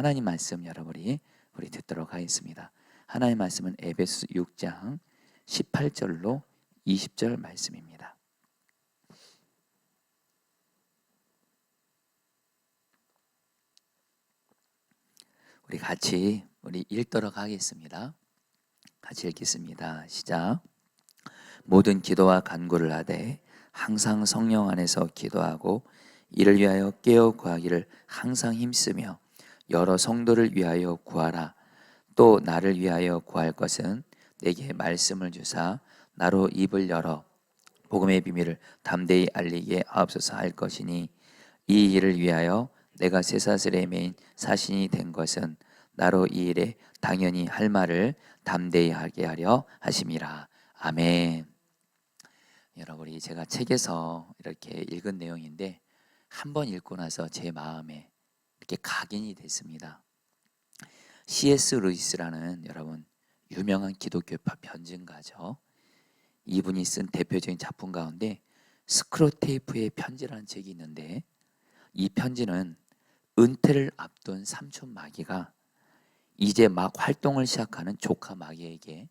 하나님 말씀 여러분이 우리 듣도록 하겠습니다. 하나님 말씀은 에베소 6장 18절로 20절 말씀입니다. 우리 같이 읽도록 하겠습니다. 같이 읽겠습니다. 시작. 모든 기도와 간구를 하되 항상 성령 안에서 기도하고 이를 위하여 깨어 구하기를 항상 힘쓰며 여러 성도를 위하여 구하라. 또 나를 위하여 구할 것은 내게 말씀을 주사 나로 입을 열어 복음의 비밀을 담대히 알리게 하옵소서 할 것이니 이 일을 위하여 내가 쇠사슬에 매인 사신이 된 것은 나로 이 일에 당연히 할 말을 담대히 하게 하려 하심이라. 아멘. 여러분이 제가 책에서 이렇게 읽은 내용인데 한 번 읽고 나서 제 마음에 이렇게 각인이 됐습니다. C.S. 루이스라는 여러분 유명한 기독교파 변증가죠. 이분이 쓴 대표적인 작품 가운데 스크로테이프의 편지라는 책이 있는데 이 편지는 은퇴를 앞둔 삼촌 마귀가 이제 막 활동을 시작하는 조카 마귀에게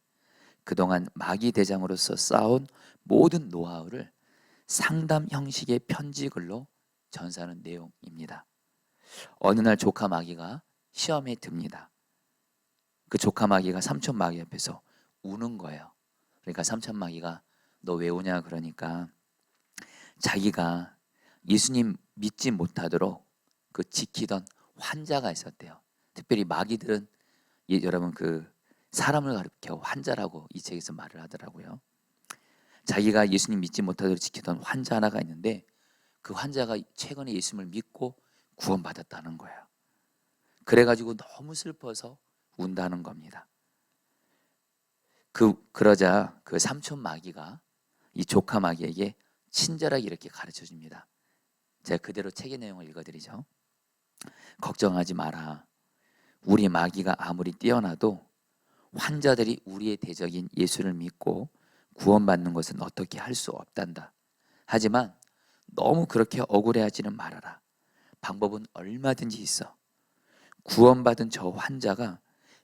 그동안 마귀 대장으로서 쌓아온 모든 노하우를 상담 형식의 편지글로 전사하는 내용입니다. 어느 날 조카 마귀가 시험에 듭니다. 그 조카 마귀가 삼촌 마귀 앞에서 우는 거예요. 그러니까 삼촌 마귀가 너 왜 우냐 그러니까 자기가 예수님 믿지 못하도록 그 지키던 환자가 있었대요. 특별히 마귀들은 여러분 그 사람을 가리켜 환자라고 이 책에서 말을 하더라고요. 자기가 예수님 믿지 못하도록 지키던 환자 하나가 있는데 그 환자가 최근에 예수님을 믿고 구원받았다는 거예요. 그래가지고 너무 슬퍼서 운다는 겁니다. 그러자 그 삼촌 마귀가 이 조카 마귀에게 친절하게 이렇게 가르쳐 줍니다. 제가 그대로 책의 내용을 읽어드리죠. 걱정하지 마라. 우리 마귀가 아무리 뛰어나도 환자들이 우리의 대적인 예수를 믿고 구원받는 것은 어떻게 할 수 없단다. 하지만 너무 그렇게 억울해하지는 말아라. 방법은 얼마든지 있어. 구원받은 저 환자가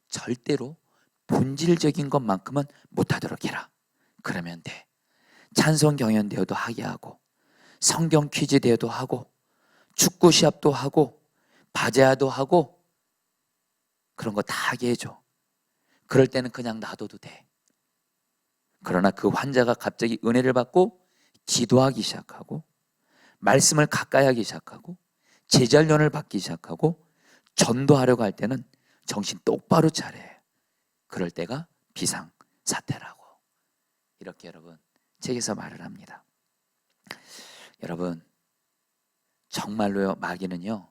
절대로 본질적인 것만큼은 못하도록 해라. 그러면 돼. 찬송 경연 대회도 하게 하고 성경 퀴즈 대회도 하고 축구 시합도 하고 바제아도 하고 그런 거 다 하게 해줘. 그럴 때는 그냥 놔둬도 돼. 그러나 그 환자가 갑자기 은혜를 받고 기도하기 시작하고 말씀을 가까이 하기 시작하고 제자련을 받기 시작하고 전도하려고 할 때는 정신 똑바로 차려요. 그럴 때가 비상사태라고 이렇게 여러분 책에서 말을 합니다. 여러분 정말로요 마귀는요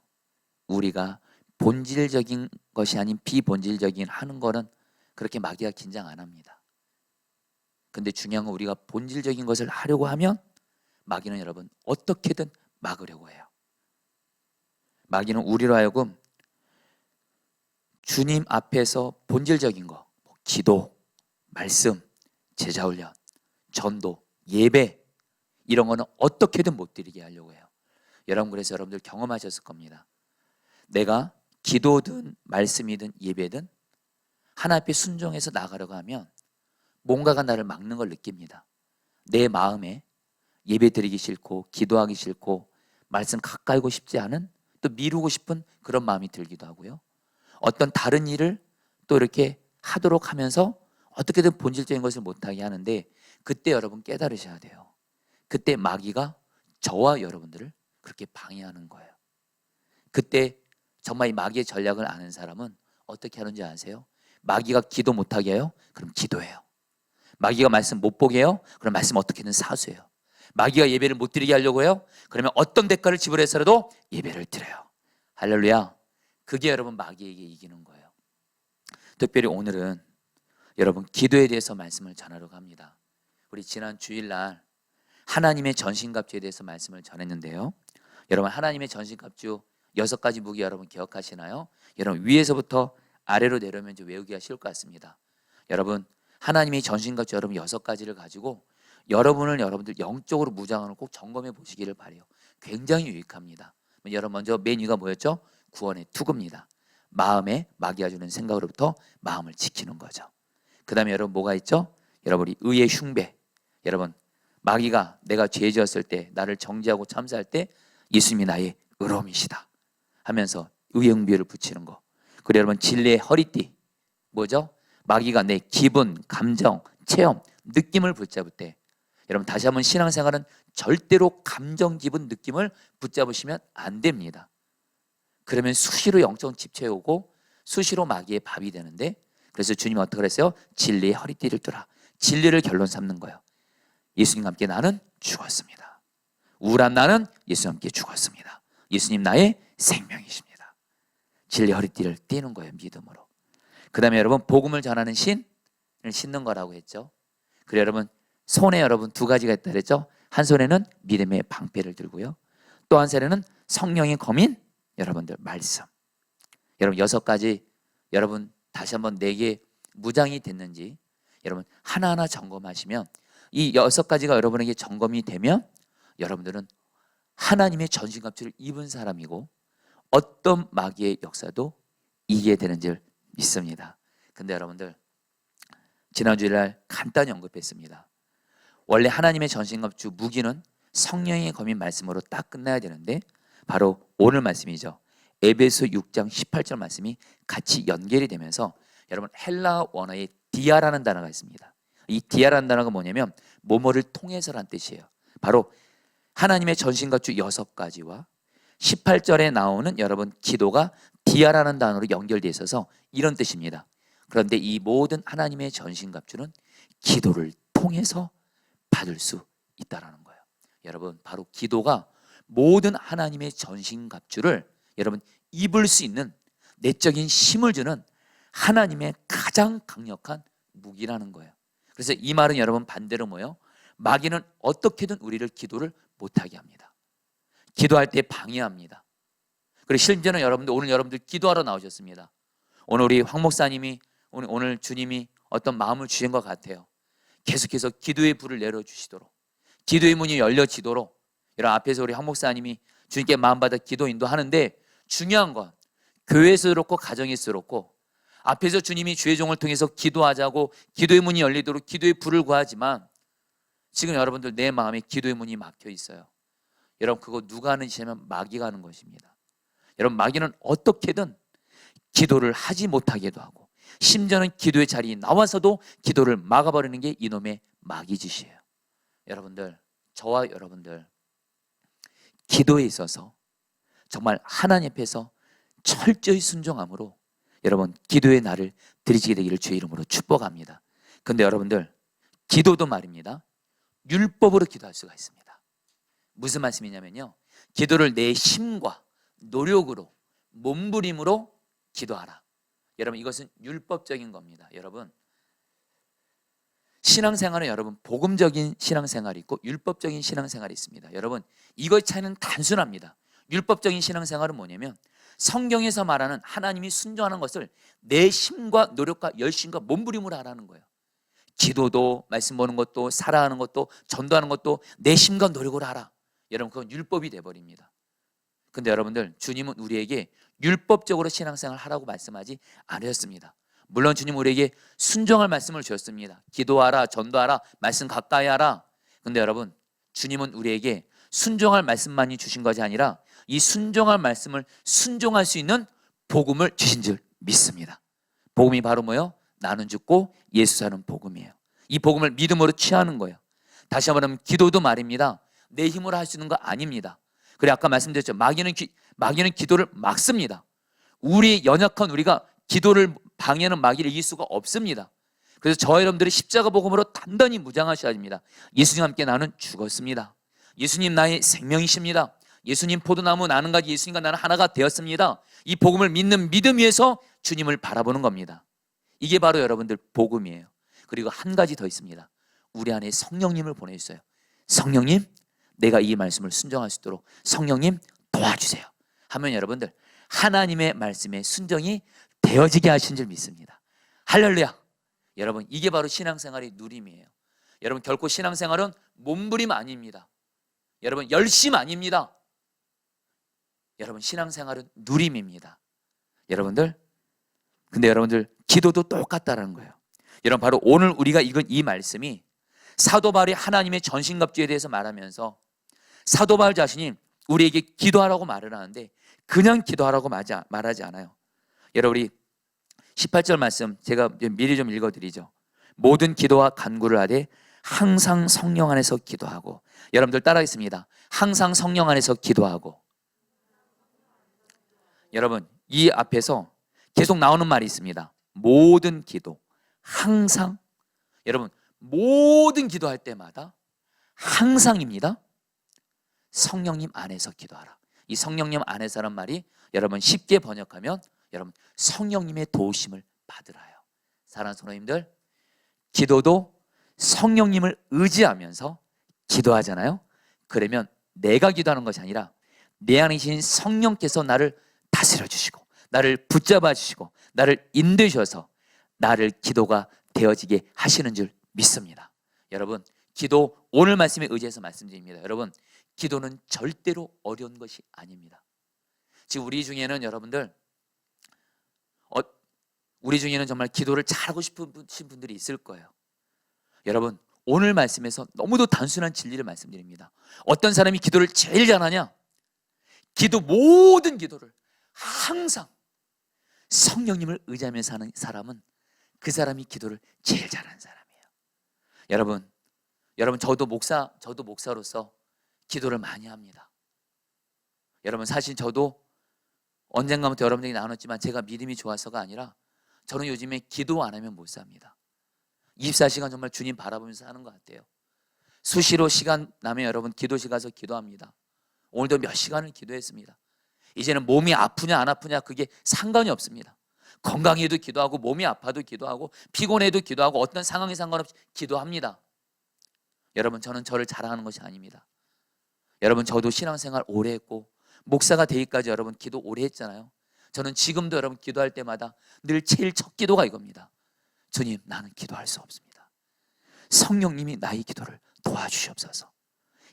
우리가 본질적인 것이 아닌 비본질적인 하는 거는 그렇게 마귀가 긴장 안 합니다. 근데 중요한 건 우리가 본질적인 것을 하려고 하면 마귀는 여러분 어떻게든 막으려고 해요. 마귀는 우리로 하여금 주님 앞에서 본질적인 거 기도, 말씀, 제자훈련, 전도, 예배 이런 거는 어떻게든 못 드리게 하려고 해요. 여러분 그래서 여러분들 경험하셨을 겁니다. 내가 기도든 말씀이든 예배든 하나 앞에 순종해서 나가려고 하면 뭔가가 나를 막는 걸 느낍니다. 내 마음에 예배 드리기 싫고 기도하기 싫고 말씀 가까이 오고 싶지 않은 또 미루고 싶은 그런 마음이 들기도 하고요. 어떤 다른 일을 또 이렇게 하도록 하면서 어떻게든 본질적인 것을 못하게 하는데 그때 여러분 깨달으셔야 돼요. 그때 마귀가 저와 여러분들을 그렇게 방해하는 거예요. 그때 정말 이 마귀의 전략을 아는 사람은 어떻게 하는지 아세요? 마귀가 기도 못하게 해요? 그럼 기도해요. 마귀가 말씀 못 보게 해요? 그럼 말씀 어떻게든 사수해요. 마귀가 예배를 못 드리게 하려고 해요? 그러면 어떤 대가를 지불해서라도 예배를 드려요. 할렐루야. 그게 여러분 마귀에게 이기는 거예요. 특별히 오늘은 여러분 기도에 대해서 말씀을 전하려고 합니다. 우리 지난 주일날 하나님의 전신갑주에 대해서 말씀을 전했는데요. 여러분 하나님의 전신갑주 6가지 무기 여러분 기억하시나요? 여러분 위에서부터 아래로 내려오면 이제 외우기가 쉬울 것 같습니다. 여러분 하나님의 전신갑주 여러분 6가지를 가지고 여러분들 영적으로 무장하는 꼭 점검해 보시기를 바라요. 굉장히 유익합니다. 여러분 먼저 맨 위가 뭐였죠? 구원의 투구입니다. 마음에 마귀가 주는 생각으로부터 마음을 지키는 거죠. 그 다음에 여러분 뭐가 있죠? 여러분 우리 의의 흉배. 여러분 마귀가 내가 죄 지었을 때 나를 정죄하고 참사할 때 예수님이 나의 의로움이시다 하면서 의의 흉배를 붙이는 거. 그리고 여러분 진리의 허리띠 뭐죠? 마귀가 내 기분, 감정, 체험, 느낌을 붙잡을 때 여러분 다시 한번 신앙생활은 절대로 감정, 기분, 느낌을 붙잡으시면 안 됩니다. 그러면 수시로 영적 집체오고 수시로 마귀의 밥이 되는데 그래서 주님은 어떻게 그랬어요? 진리의 허리띠를 두라. 진리를 결론 삼는 거예요. 예수님과 함께 나는 죽었습니다. 우울한 나는 예수님과 함께 죽었습니다. 예수님 나의 생명이십니다. 진리의 허리띠를 띠는 거예요. 믿음으로. 그 다음에 여러분 복음을 전하는 신을 신는 거라고 했죠. 그래 여러분 손에 여러분 두 가지가 있다 그랬죠. 한 손에는 믿음의 방패를 들고요. 또 한 손에는 성령의 검인 여러분들 말씀. 여러분 6가지 여러분 다시 한번 4개 무장이 됐는지 여러분 하나하나 점검하시면 이 6가지가 여러분에게 점검이 되면 여러분들은 하나님의 전신갑주를 입은 사람이고 어떤 마귀의 역사도 이기게 되는 줄 믿습니다. 근데 여러분들 지난 주일날 간단히 언급했습니다. 원래 하나님의 전신갑주 무기는 성령의 검인 말씀으로 딱 끝나야 되는데 바로 오늘 말씀이죠. 에베소 6장 18절 말씀이 같이 연결이 되면서 여러분 헬라 원어에 디아라는 단어가 있습니다. 이 디아라는 단어가 뭐냐면 뭐뭐를 통해서란 뜻이에요. 바로 하나님의 전신갑주 6가지와 18절에 나오는 여러분 기도가 디아라는 단어로 연결되어 있어서 이런 뜻입니다. 그런데 이 모든 하나님의 전신갑주는 기도를 통해서 받을 수 있다라는 거예요. 여러분 바로 기도가 모든 하나님의 전신갑주를 여러분 입을 수 있는 내적인 힘을 주는 하나님의 가장 강력한 무기라는 거예요. 그래서 이 말은 여러분 반대로 뭐예요? 마귀는 어떻게든 우리를 기도를 못하게 합니다. 기도할 때 방해합니다. 그리고 심지어는 여러분들 오늘 여러분들 기도하러 나오셨습니다. 오늘 우리 황 목사님이 오늘 주님이 어떤 마음을 주신 것 같아요. 계속해서 기도의 불을 내려주시도록 기도의 문이 열려지도록 이런 앞에서 우리 황 목사님이 주님께 마음받아 기도 인도하는데 중요한 건 교회에서 그렇고 가정에서 그렇고 앞에서 주님이 주의 종을 통해서 기도하자고 기도의 문이 열리도록 기도의 불을 구하지만 지금 여러분들 내 마음에 기도의 문이 막혀 있어요. 여러분 그거 누가 하는 짓이냐면 마귀가 하는 것입니다. 여러분 마귀는 어떻게든 기도를 하지 못하게도 하고 심지어는 기도의 자리에 나와서도 기도를 막아버리는 게 이놈의 마귀 짓이에요. 여러분들 저와 여러분들 기도에 있어서 정말 하나님 앞에서 철저히 순종함으로 여러분 기도의 날을 드리시게 되기를 주의 이름으로 축복합니다. 근데 여러분들 기도도 말입니다. 율법으로 기도할 수가 있습니다. 무슨 말씀이냐면요. 기도를 내 힘과 노력으로 몸부림으로 기도하라. 여러분 이것은 율법적인 겁니다. 여러분 신앙생활은 여러분 복음적인 신앙생활이 있고 율법적인 신앙생활이 있습니다. 여러분 이거의 차이는 단순합니다. 율법적인 신앙생활은 뭐냐면 성경에서 말하는 하나님이 순종하는 것을 내 힘과 노력과 열심과 몸부림으로 하라는 거예요. 기도도 말씀 보는 것도 살아가는 것도 전도하는 것도 내 힘과 노력으로 하라. 여러분 그건 율법이 돼버립니다. 근데 여러분들 주님은 우리에게 율법적으로 신앙생활 하라고 말씀하지 않으셨습니다. 물론 주님 우리에게 순종할 말씀을 주셨습니다. 기도하라, 전도하라, 말씀 가까이 하라. 근데 여러분 주님은 우리에게 순종할 말씀만이 주신 것이 아니라 이 순종할 말씀을 순종할 수 있는 복음을 주신 줄 믿습니다. 복음이 바로 뭐예요? 나는 죽고 예수 사는 복음이에요. 이 복음을 믿음으로 취하는 거예요. 다시 한번 하면 기도도 말입니다. 내 힘으로 할 수 있는 거 아닙니다. 그래 아까 말씀드렸죠. 마귀는 기도를 막습니다. 우리 연약한 우리가 기도를 방해하는 마귀를 이길 수가 없습니다. 그래서 저와 여러분들이 십자가 복음으로 단단히 무장하셔야 됩니다. 예수님 함께 나는 죽었습니다. 예수님 나의 생명이십니다. 예수님 포도나무 나는 가지 예수님과 나는 하나가 되었습니다. 이 복음을 믿는 믿음 위에서 주님을 바라보는 겁니다. 이게 바로 여러분들 복음이에요. 그리고 한 가지 더 있습니다. 우리 안에 성령님을 보내주세요. 성령님 내가 이 말씀을 순종할 수 있도록 성령님 도와주세요 하면 여러분들 하나님의 말씀에 순종이 되어지게 하신 줄 믿습니다. 할렐루야. 여러분 이게 바로 신앙생활의 누림이에요. 여러분 결코 신앙생활은 몸부림 아닙니다. 여러분 열심 아닙니다. 여러분 신앙생활은 누림입니다. 여러분들 근데 여러분들 기도도 똑같다라는 거예요. 여러분 바로 오늘 우리가 읽은 이 말씀이 사도 바울이 하나님의 전신갑주에 대해서 말하면서 사도 바울 자신이 우리에게 기도하라고 말을 하는데 그냥 기도하라고 말하지 않아요. 여러분 우리 18절 말씀 제가 미리 좀 읽어드리죠. 모든 기도와 간구를 하되 항상 성령 안에서 기도하고. 여러분들 따라하겠습니다. 항상 성령 안에서 기도하고. 여러분 이 앞에서 계속 나오는 말이 있습니다. 모든 기도, 항상. 여러분 모든 기도할 때마다 항상입니다. 성령님 안에서 기도하라. 이 성령님 안에서란 말이 여러분 쉽게 번역하면 여러분 성령님의 도우심을 받으라요. 사랑하는 성도님들, 기도도 성령님을 의지하면서 기도하잖아요. 그러면 내가 기도하는 것이 아니라 내 안에 계신 성령께서 나를 다스려 주시고 나를 붙잡아 주시고 나를 인도해 주셔서 나를 기도가 되어지게 하시는 줄 믿습니다. 여러분 기도 오늘 말씀에 의지해서 말씀드립니다. 여러분 기도는 절대로 어려운 것이 아닙니다. 지금 우리 중에는 여러분들 우리 중에는 정말 기도를 잘하고 싶은 분들이 있을 거예요. 여러분 오늘 말씀에서 너무도 단순한 진리를 말씀드립니다. 어떤 사람이 기도를 제일 잘하냐? 모든 기도를 항상 성령님을 의지하면서 하는 사람은 그 사람이 기도를 제일 잘하는 사람이에요. 여러분 저도 목사로서 기도를 많이 합니다. 여러분 사실 저도 언젠가부터 여러분들에게 나눴지만 제가 믿음이 좋아서가 아니라 저는 요즘에 기도 안 하면 못 삽니다. 24시간 정말 주님 바라보면서 하는 것 같아요. 수시로 시간 나면 여러분 기도실 가서 기도합니다. 오늘도 몇 시간을 기도했습니다. 이제는 몸이 아프냐 안 아프냐 그게 상관이 없습니다. 건강해도 기도하고 몸이 아파도 기도하고 피곤해도 기도하고 어떤 상황에 상관없이 기도합니다. 여러분 저는 저를 자랑하는 것이 아닙니다. 여러분 저도 신앙생활 오래 했고 목사가 되기까지 여러분 기도 오래 했잖아요. 저는 지금도 여러분 기도할 때마다 늘 제일 첫 기도가 이겁니다. 주님 나는 기도할 수 없습니다. 성령님이 나의 기도를 도와주시옵소서.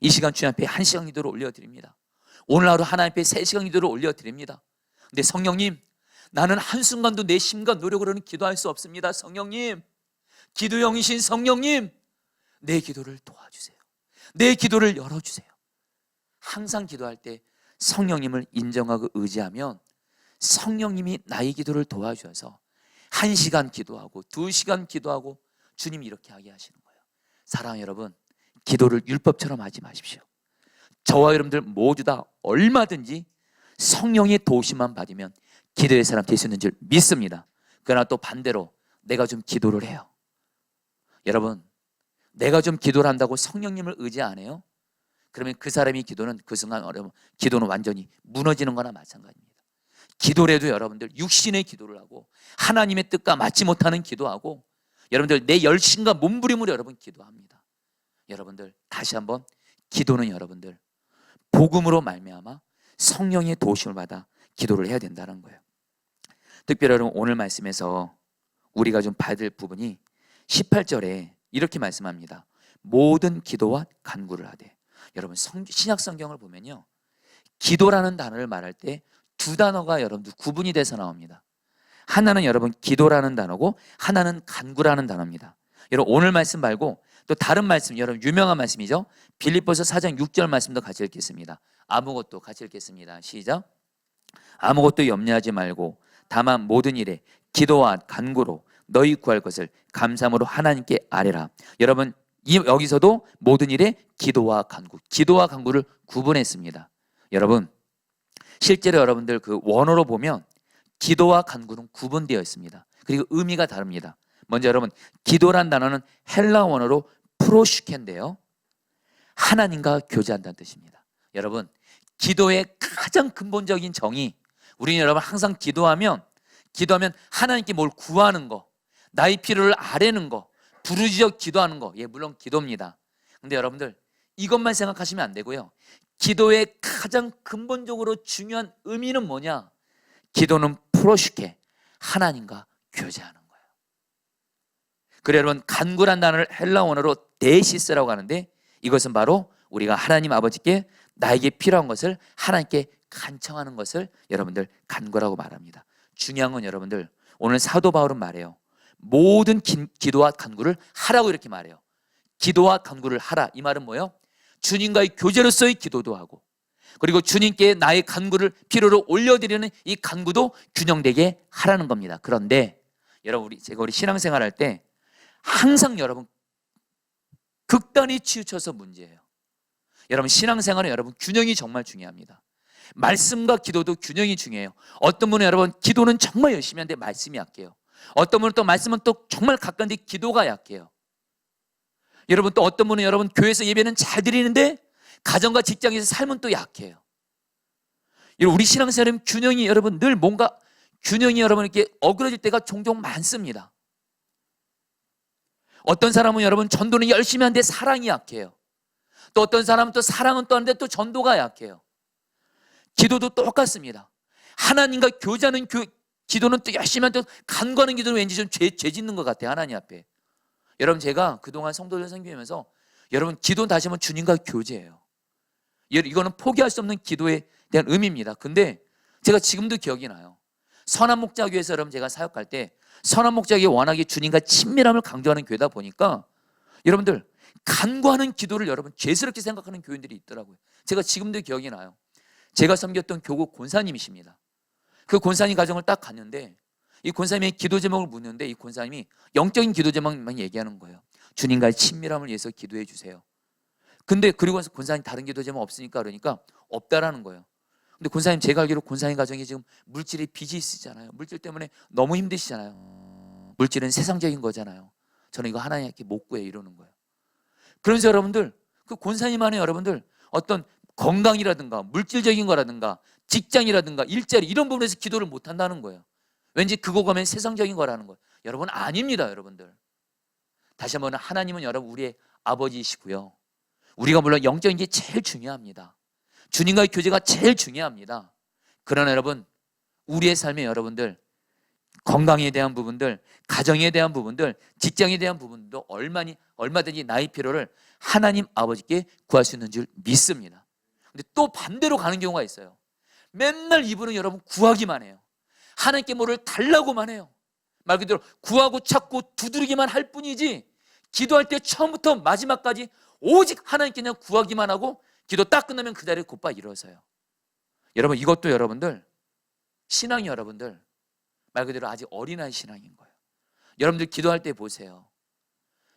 이 시간 주님 앞에 1시간 기도를 올려드립니다. 오늘 하루 하나님 앞에 3시간 기도를 올려드립니다. 근데 성령님 나는 한순간도 내 심과 노력으로는 기도할 수 없습니다. 성령님, 기도형이신 성령님, 내 기도를 도와주세요. 내 기도를 열어주세요. 항상 기도할 때 성령님을 인정하고 의지하면 성령님이 나의 기도를 도와주셔서 1시간 기도하고 2시간 기도하고 주님이 이렇게 하게 하시는 거예요. 사랑하는 여러분, 기도를 율법처럼 하지 마십시오. 저와 여러분들 모두 다 얼마든지 성령의 도우심만 받으면 기도의 사람 될 수 있는 줄 믿습니다. 그러나 또 반대로 내가 좀 기도를 해요. 여러분, 내가 좀 기도를 한다고 성령님을 의지 안 해요? 그러면 그 사람이 기도는 그 순간 기도는 완전히 무너지는 거나 마찬가지입니다. 기도를 해도 여러분들 육신의 기도를 하고 하나님의 뜻과 맞지 못하는 기도하고 여러분들 내 열심과 몸부림으로 여러분 기도합니다. 여러분들 다시 한번 기도는 여러분들 복음으로 말미암아 성령의 도우심을 받아 기도를 해야 된다는 거예요. 특별히 여러분 오늘 말씀에서 우리가 좀 받을 부분이 18절에 이렇게 말씀합니다. 모든 기도와 간구를 하되. 여러분 신약 성경을 보면요, 기도라는 단어를 말할 때 두 단어가 여러분들 구분이 돼서 나옵니다. 하나는 여러분 기도라는 단어고 하나는 간구라는 단어입니다. 여러분 오늘 말씀 말고 또 다른 말씀, 여러분 유명한 말씀이죠. 빌립보서 4장 6절 말씀도 같이 읽겠습니다. 아무것도 같이 읽겠습니다. 시작. 아무것도 염려하지 말고 다만 모든 일에 기도와 간구로 너희 구할 것을 감사함으로 하나님께 아뢰라. 여러분 여기서도 모든 일에 기도와 간구를 구분했습니다. 여러분 실제로 여러분들 그 원어로 보면 기도와 간구는 구분되어 있습니다. 그리고 의미가 다릅니다. 먼저 여러분 기도란 단어는 헬라 원어로 프로슈켄인데요, 하나님과 교제한다는 뜻입니다. 여러분 기도의 가장 근본적인 정의, 우리는 여러분 항상 기도하면 하나님께 뭘 구하는 거, 나의 필요를 아뢰는 거, 부르짖어 기도하는 거, 예, 물론 기도입니다. 근데 여러분들 이것만 생각하시면 안 되고요, 기도의 가장 근본적으로 중요한 의미는 뭐냐? 기도는 프로슈케, 하나님과 교제하는 거예요. 그래 여러분 간구란 단어를 헬라 원어로 데시스라고 하는데 이것은 바로 우리가 하나님 아버지께 나에게 필요한 것을 하나님께 간청하는 것을 여러분들 간구라고 말합니다. 중요한 건 여러분들 오늘 사도 바울은 말해요. 모든 기도와 간구를 하라고 이렇게 말해요. 기도와 간구를 하라. 이 말은 뭐예요? 주님과의 교제로서의 기도도 하고, 그리고 주님께 나의 간구를 필요로 올려드리는 이 간구도 균형되게 하라는 겁니다. 그런데 여러분, 제가 우리 신앙생활 할 때 항상 여러분 극단이 치우쳐서 문제예요. 여러분, 신앙생활은 여러분 균형이 정말 중요합니다. 말씀과 기도도 균형이 중요해요. 어떤 분은 여러분 기도는 정말 열심히 하는데 말씀이 약해요. 어떤 분은 또 말씀은 또 정말 가까운데 기도가 약해요. 여러분, 또 어떤 분은 여러분 교회에서 예배는 잘 드리는데 가정과 직장에서 삶은 또 약해요. 우리 신앙생활은 균형이 여러분 늘 뭔가 균형이 여러분 이렇게 어그러질 때가 종종 많습니다. 어떤 사람은 여러분 전도는 열심히 하는데 사랑이 약해요. 또 어떤 사람은 또 사랑은 또 하는데 또 전도가 약해요. 기도도 똑같습니다. 하나님과 교제하는 기도는 또 열심히 하는데 간구하는 기도는 왠지 좀 죄 짓는 것 같아요, 하나님 앞에. 여러분, 제가 그동안 성도들 섬기면서 여러분 기도는 다시 한번 주님과 교제예요. 이거는 포기할 수 없는 기도에 대한 의미입니다. 근데 제가 지금도 기억이 나요. 선한목자교회에서 여러분 제가 사역할 때 선한목자교회 워낙에 주님과 친밀함을 강조하는 교회다 보니까 여러분들 간구하는 기도를 여러분 죄스럽게 생각하는 교인들이 있더라고요. 제가 지금도 기억이 나요. 제가 섬겼던 교구 권사님이십니다. 그 권사님 가정을 딱 갔는데 이 권사님의 기도 제목을 묻는데 이 권사님이 영적인 기도 제목만 얘기하는 거예요. 주님과의 친밀함을 위해서 기도해 주세요. 근데 그리고 나서 권사님 다른 기도 제목 없으니까 그러니까 없다라는 거예요. 근데 권사님, 제가 알기로 권사님 가정이 지금 물질에 빚이 있으시잖아요. 물질 때문에 너무 힘드시잖아요. 물질은 세상적인 거잖아요. 저는 이거 하나님께 못 구해 이러는 거예요. 그러면서 여러분들 그 권사님 안에 여러분들 어떤 건강이라든가 물질적인 거라든가 직장이라든가 일자리 이런 부분에서 기도를 못 한다는 거예요. 왠지 그거 가면 세상적인 거라는 거예요. 여러분, 아닙니다. 여러분들 다시 한번, 하나님은 여러분 우리의 아버지이시고요, 우리가 물론 영적인 게 제일 중요합니다. 주님과의 교제가 제일 중요합니다. 그러나 여러분, 우리의 삶에 여러분들 건강에 대한 부분들, 가정에 대한 부분들, 직장에 대한 부분도 얼마든지 나의 필요를 하나님 아버지께 구할 수 있는 줄 믿습니다. 근데 또 반대로 가는 경우가 있어요. 맨날 이분은 여러분 구하기만 해요. 하나님께 뭐를 달라고만 해요. 말 그대로 구하고 찾고 두드리기만 할 뿐이지 기도할 때 처음부터 마지막까지 오직 하나님께 그냥 구하기만 하고 기도 딱 끝나면 그 자리에 곧바로 일어서요. 여러분, 이것도 여러분들 신앙이 여러분들 말 그대로 아직 어린아이 신앙인 거예요. 여러분들 기도할 때 보세요.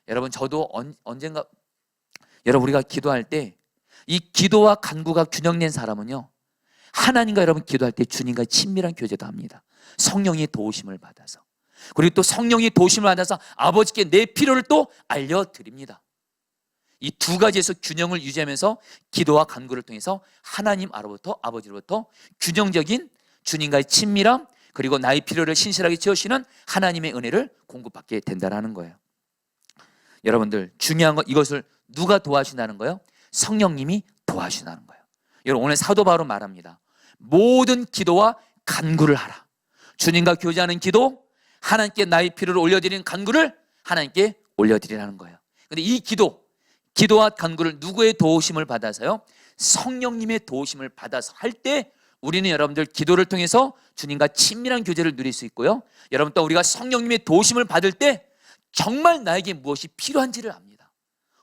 여러분, 저도 언젠가 여러분 우리가 기도할 때 이 기도와 간구가 균형된 사람은요, 하나님과 여러분 기도할 때 주님과 친밀한 교제도 합니다. 성령의 도우심을 받아서, 그리고 또 성령의 도우심을 받아서 아버지께 내 필요를 또 알려드립니다. 이 두 가지에서 균형을 유지하면서 기도와 간구를 통해서 하나님 아버지로부터 균형적인 주님과의 친밀함, 그리고 나의 필요를 신실하게 채우시는 하나님의 은혜를 공급받게 된다는 거예요. 여러분들 중요한 건 이것을 누가 도와주신다는 거예요? 성령님이 도와주신다는 거예요. 여러분, 오늘 사도 바울은 말합니다. 모든 기도와 간구를 하라. 주님과 교제하는 기도, 하나님께 나의 필요를 올려드리는 간구를 하나님께 올려드리라는 거예요. 근데 이 기도와 간구를 누구의 도우심을 받아서요? 성령님의 도우심을 받아서 할 때 우리는 여러분들 기도를 통해서 주님과 친밀한 교제를 누릴 수 있고요, 여러분 또 우리가 성령님의 도우심을 받을 때 정말 나에게 무엇이 필요한지를 압니다.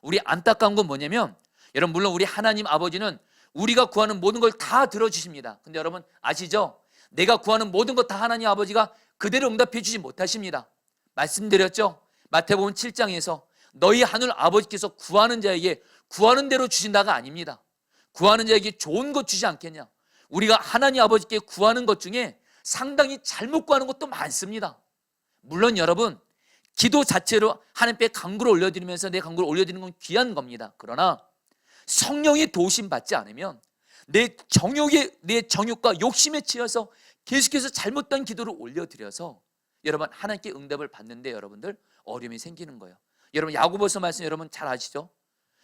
우리 안타까운 건 뭐냐면, 여러분 물론 우리 하나님 아버지는 우리가 구하는 모든 걸 다 들어주십니다. 근데 여러분 아시죠? 내가 구하는 모든 것 다 하나님 아버지가 그대로 응답해 주지 못하십니다. 말씀드렸죠? 마태복음 7장에서 너희 하늘 아버지께서 구하는 자에게 구하는 대로 주신다가 아닙니다. 구하는 자에게 좋은 것 주지 않겠냐. 우리가 하나님 아버지께 구하는 것 중에 상당히 잘못 구하는 것도 많습니다. 물론 여러분 기도 자체로 하나님께 간구를 올려드리면서 내 간구를 올려드리는 건 귀한 겁니다. 그러나 성령의 도우심 받지 않으면 내 정욕과 욕심에 치여서 계속해서 잘못된 기도를 올려드려서 여러분 하나님께 응답을 받는데 여러분들 어려움이 생기는 거예요. 여러분 야고보서 말씀 여러분 잘 아시죠?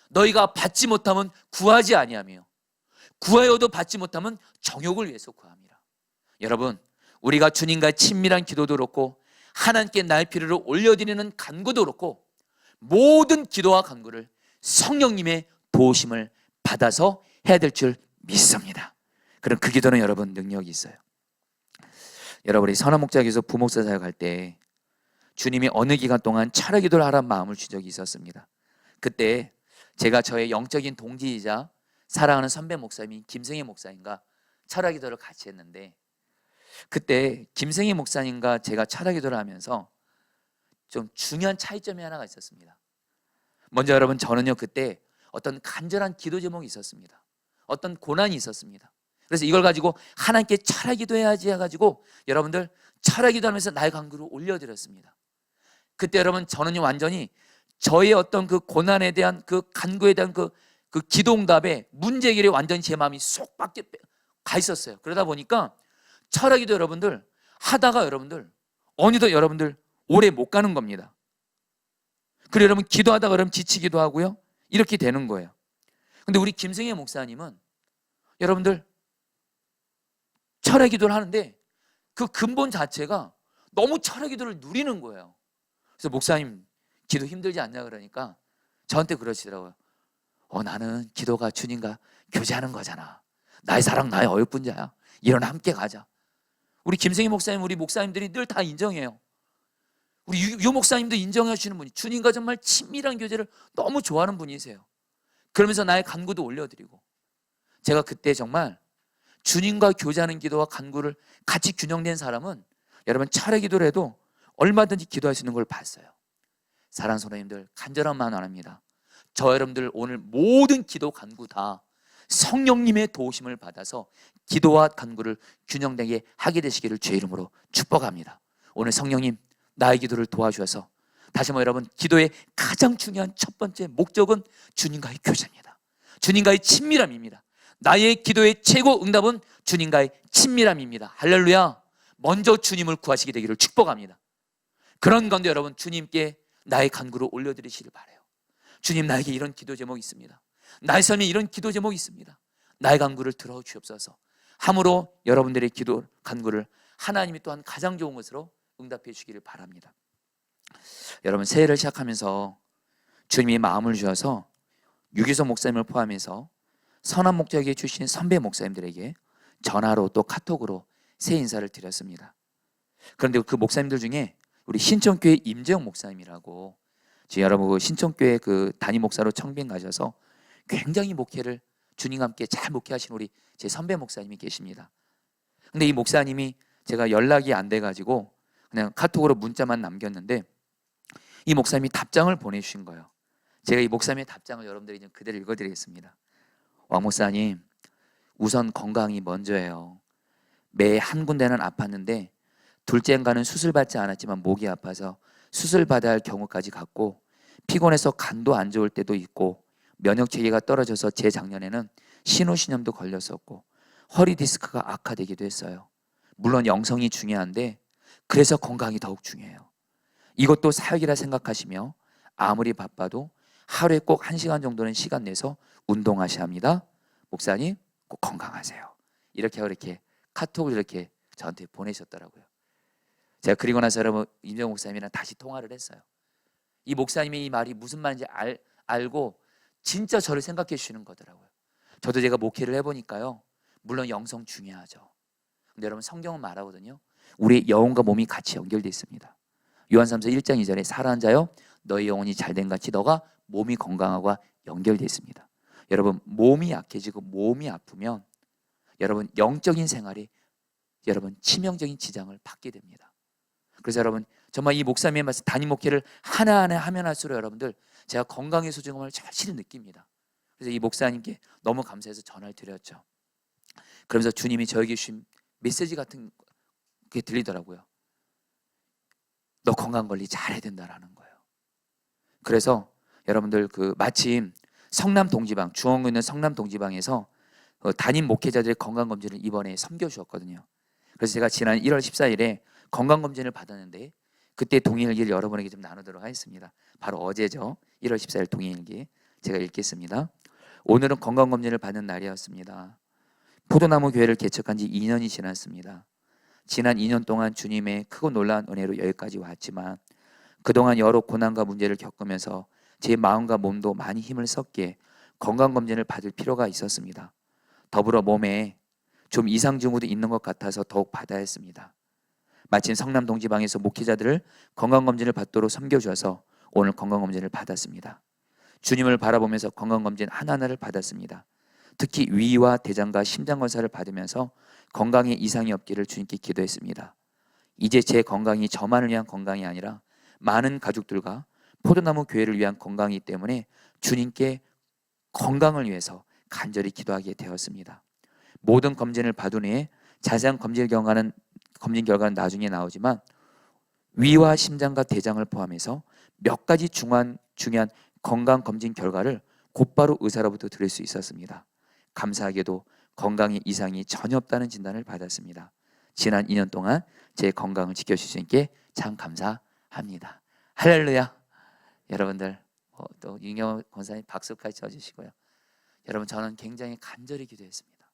너희가 받지 못하면 구하지 아니하며 구하여도 받지 못하면 정욕을 위해서 구합니다. 여러분 우리가 주님과 친밀한 기도도 그렇고 하나님께 나의 필요를 올려드리는 간구도 그렇고 모든 기도와 간구를 성령님의 도우심을 받아서 해야 될 줄 믿습니다. 그럼 그 기도는 여러분 능력이 있어요. 여러분이 선한 목자에게서 부목사 사역할 때 주님이 어느 기간 동안 철야 기도를 하라는 마음을 준 적이 있었습니다. 그때 제가 저의 영적인 동지이자 사랑하는 선배 목사님인 김승희 목사님과 철야 기도를 같이 했는데, 그때 김승희 목사님과 제가 철야 기도를 하면서 좀 중요한 차이점이 하나가 있었습니다. 먼저 여러분, 저는요 그때 어떤 간절한 기도 제목이 있었습니다. 어떤 고난이 있었습니다. 그래서 이걸 가지고 하나님께 철야 기도해야지 해가지고 여러분들 철야 기도하면서 나의 간구를 올려드렸습니다. 그때 여러분, 저는요 완전히 저의 어떤 그 고난에 대한 그 간구에 대한 그 기도 응답에 문제 해결에 완전히 제 마음이 쏙 밖에 가 있었어요. 그러다 보니까 철야 기도 여러분들 하다가 여러분들 어느덧 여러분들 오래 못 가는 겁니다. 그리고 여러분 기도하다가 여러분 지치기도 하고요, 이렇게 되는 거예요. 근데 우리 김승혜 목사님은 여러분들 철야 기도를 하는데 그 근본 자체가 너무 철야 기도를 누리는 거예요. 그래서 목사님 기도 힘들지 않냐 그러니까 저한테 그러시더라고요. 나는 기도가 주님과 교제하는 거잖아. 나의 사랑 나의 어여쁜자야. 일어나 함께 가자. 우리 김승희 목사님, 우리 목사님들이 늘 다 인정해요. 우리 유 목사님도 인정하시는 분이 주님과 정말 친밀한 교제를 너무 좋아하는 분이세요. 그러면서 나의 간구도 올려드리고, 제가 그때 정말 주님과 교제하는 기도와 간구를 같이 균형된 사람은 여러분 철야 기도를 해도 얼마든지 기도할 수 있는 걸 봤어요. 사랑하는 성도님들, 간절한 마음 안 합니다. 저 여러분들 오늘 모든 기도 간구 다 성령님의 도우심을 받아서 기도와 간구를 균형되게 하게 되시기를 주의 이름으로 축복합니다. 오늘 성령님 나의 기도를 도와주셔서 다시 한번 여러분, 기도의 가장 중요한 첫 번째 목적은 주님과의 교제입니다. 주님과의 친밀함입니다. 나의 기도의 최고 응답은 주님과의 친밀함입니다. 할렐루야. 먼저 주님을 구하시게 되기를 축복합니다. 그런 가운데 여러분, 주님께 나의 간구를 올려드리시길 바라요. 주님, 나에게 이런 기도 제목이 있습니다. 나의 삶에 이런 기도 제목이 있습니다. 나의 간구를 들어주옵소서. 함으로 여러분들의 기도 간구를 하나님이 또한 가장 좋은 것으로 응답해 주시기를 바랍니다. 여러분, 새해를 시작하면서 주님이 마음을 주셔서 유기서 목사님을 포함해서 선한 목자에게 주신 선배 목사님들에게 전화로 또 카톡으로 새해 인사를 드렸습니다. 그런데 그 목사님들 중에 우리 신천교회 임재영 목사님이라고, 지금 여러분 그 신천교회 그 담임 목사로 청빙 가셔서 굉장히 목회를 주님과 함께 잘 목회하신 우리 제 선배 목사님이 계십니다. 근데 이 목사님이 제가 연락이 안 돼가지고 그냥 카톡으로 문자만 남겼는데 이 목사님이 답장을 보내주신 거예요. 제가 이 목사님의 답장을 여러분들이 좀 그대로 읽어드리겠습니다. 왕 목사님, 우선 건강이 먼저예요. 매 한 군데는 아팠는데 둘째인가는 수술 받지 않았지만 목이 아파서 수술 받아야 할 경우까지 갔고, 피곤해서 간도 안 좋을 때도 있고, 면역 체계가 떨어져서 재작년에는 신우신염도 걸렸었고, 허리 디스크가 악화되기도 했어요. 물론 영성이 중요한데 그래서 건강이 더욱 중요해요. 이것도 사역이라 생각하시며 아무리 바빠도 하루에 꼭 1시간 정도는 시간 내서 운동하셔야 합니다. 목사님 꼭 건강하세요. 이렇게 카톡을 이렇게 저한테 보내셨더라고요. 제가 그리고 나서 여러분 임정 목사님이랑 다시 통화를 했어요. 이 목사님의 이 말이 무슨 말인지 알고 진짜 저를 생각해 주시는 거더라고요. 저도 제가 목회를 해보니까요, 물론 영성 중요하죠. 근데 여러분, 성경은 말하거든요, 우리 영혼과 몸이 같이 연결되어 있습니다. 요한삼서 1장 2절에 살아난 자여 너희 영혼이 잘된 같이 너가 몸이 건강하고 연결되어 있습니다. 여러분, 몸이 약해지고 몸이 아프면 여러분 영적인 생활에 여러분 치명적인 지장을 받게 됩니다. 그래서 여러분 정말 이 목사님의 말씀, 담임 목회를 하나하나 하면 할수록 여러분들 제가 건강의 소중함을 절실히 느낍니다. 그래서 이 목사님께 너무 감사해서 전화를 드렸죠. 그러면서 주님이 저에게 주신 메시지 같은 게 들리더라고요. 너 건강관리 잘해야 된다라는 거예요. 그래서 여러분들 그 마침 성남 동지방, 중원구에 있는 성남 동지방에서 담임 목회자들의 건강검진을 이번에 섬겨주었거든요. 그래서 제가 지난 1월 14일에 건강검진을 받았는데 그때 동의일기를 여러분에게 좀 나누도록 하겠습니다. 바로 어제죠. 1월 14일 동의일기 제가 읽겠습니다. 오늘은 건강검진을 받는 날이었습니다. 포도나무 교회를 개척한 지 2년이 지났습니다. 지난 2년 동안 주님의 크고 놀라운 은혜로 여기까지 왔지만 그동안 여러 고난과 문제를 겪으면서 제 마음과 몸도 많이 힘을 썼기에 건강검진을 받을 필요가 있었습니다. 더불어 몸에 좀 이상 징후도 있는 것 같아서 더욱 받아야 했습니다. 마침 성남 동지방에서 목회자들을 건강검진을 받도록 섬겨주어서 오늘 건강검진을 받았습니다. 주님을 바라보면서 건강검진 하나하나를 받았습니다. 특히 위와 대장과 심장 검사를 받으면서 건강에 이상이 없기를 주님께 기도했습니다. 이제 제 건강이 저만을 위한 건강이 아니라 많은 가족들과 포도나무 교회를 위한 건강이기 때문에 주님께 건강을 위해서 간절히 기도하게 되었습니다. 모든 검진을 받은 후에 자세한 검진 결과는 나중에 나오지만 위와 심장과 대장을 포함해서 몇 가지 중요한 건강검진 결과를 곧바로 의사로부터 들을 수 있었습니다. 감사하게도 건강에 이상이 전혀 없다는 진단을 받았습니다. 지난 2년 동안 제 건강을 지켜주시니께 참 감사합니다. 할렐루야. 여러분들 또 윤경 권사님 박수까지 쳐주시고요. 여러분, 저는 굉장히 간절히 기도했습니다.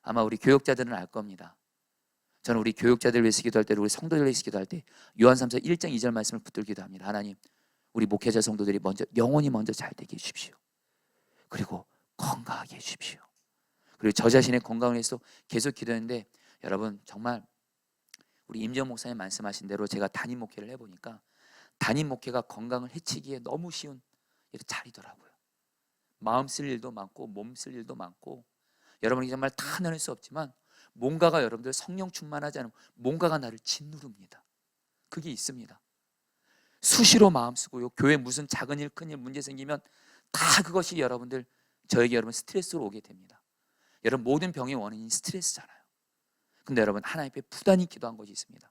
아마 우리 교육자들은 알 겁니다. 저는 우리 교육자들 위해서 기도할 때, 우리 성도들 위해서 기도할 때 요한삼서 1장 2절 말씀을 붙들고 기도합니다. 하나님, 우리 목회자 성도들이 영혼이 먼저 잘 되게 해주십시오. 그리고 건강하게 해주십시오. 그리고 저 자신의 건강을 위해서 계속 기도했는데, 여러분 정말 우리 임정 목사님 말씀하신 대로 제가 담임 목회를 해보니까 담임 목회가 건강을 해치기에 너무 쉬운 일이 자리더라고요. 마음 쓸 일도 많고 몸 쓸 일도 많고, 여러분이 정말 다 나눌 수 없지만 뭔가가, 여러분들 성령 충만하지 않으면 뭔가가 나를 짓누릅니다. 그게 있습니다. 수시로 마음 쓰고요. 교회 무슨 작은 일, 큰 일, 문제 생기면 다 그것이 여러분들, 저에게 여러분 스트레스로 오게 됩니다. 여러분, 모든 병의 원인이 스트레스잖아요. 근데 여러분, 하나님 앞에 부단히 기도한 것이 있습니다.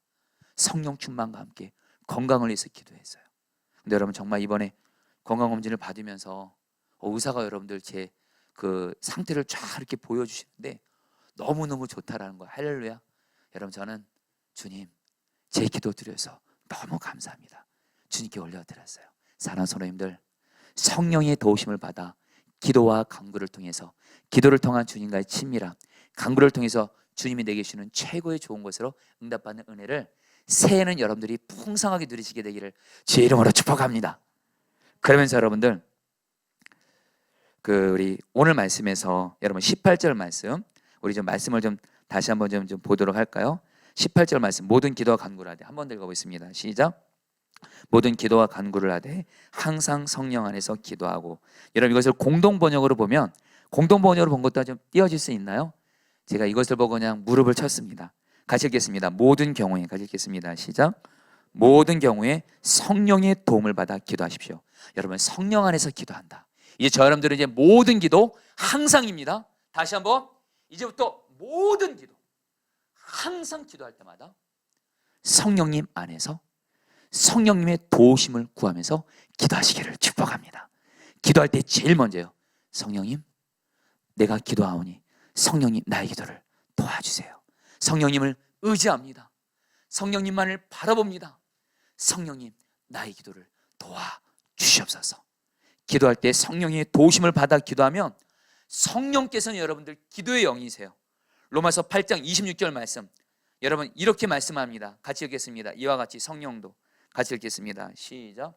성령 충만과 함께 건강을 위해서 기도했어요. 근데 여러분, 정말 이번에 건강검진을 받으면서 의사가 여러분들 제 그 상태를 쫙 이렇게 보여주시는데 너무너무 좋다라는 거예요. 할렐루야. 여러분, 저는 주님, 제 기도 드려서 너무 감사합니다. 주님께 올려드렸어요. 사랑하는 성도님들, 성령의 도우심을 받아 기도와 간구를 통해서, 기도를 통한 주님과의 친밀함, 간구를 통해서 주님이 내게 주시는 최고의 좋은 것으로 응답받는 은혜를 새해에는 여러분들이 풍성하게 누리시게 되기를 주의 이름으로 축복합니다. 그러면서 여러분들, 우리 오늘 말씀에서 여러분 18절 말씀, 우리 좀 말씀을 좀 다시 한번 좀 보도록 할까요? 18절 말씀, 모든 기도와 간구를 하되, 한번 읽어보겠습니다. 시작. 모든 기도와 간구를 하되 항상 성령 안에서 기도하고. 여러분, 이것을 공동번역으로 보면, 공동번역으로 본 것도 좀 띄어질 수 있나요? 제가 이것을 보고 그냥 무릎을 쳤습니다. 같이 읽겠습니다. 모든 경우에, 같이 읽겠습니다. 시작. 모든 경우에 성령의 도움을 받아 기도하십시오. 여러분, 성령 안에서 기도한다. 이제 저 여러분들은 이제 모든 기도 항상입니다. 다시 한번, 이제부터 모든 기도, 항상 기도할 때마다 성령님 안에서 성령님의 도우심을 구하면서 기도하시기를 축복합니다. 기도할 때 제일 먼저요, 성령님, 내가 기도하오니 성령님 나의 기도를 도와주세요. 성령님을 의지합니다. 성령님만을 바라봅니다. 성령님, 나의 기도를 도와주시옵소서. 기도할 때 성령의 도우심을 받아 기도하면 성령께서는 여러분들 기도의 영이세요. 로마서 8장 26절 말씀, 여러분 이렇게 말씀합니다. 같이 읽겠습니다. 이와 같이 성령도, 같이 읽겠습니다. 시작.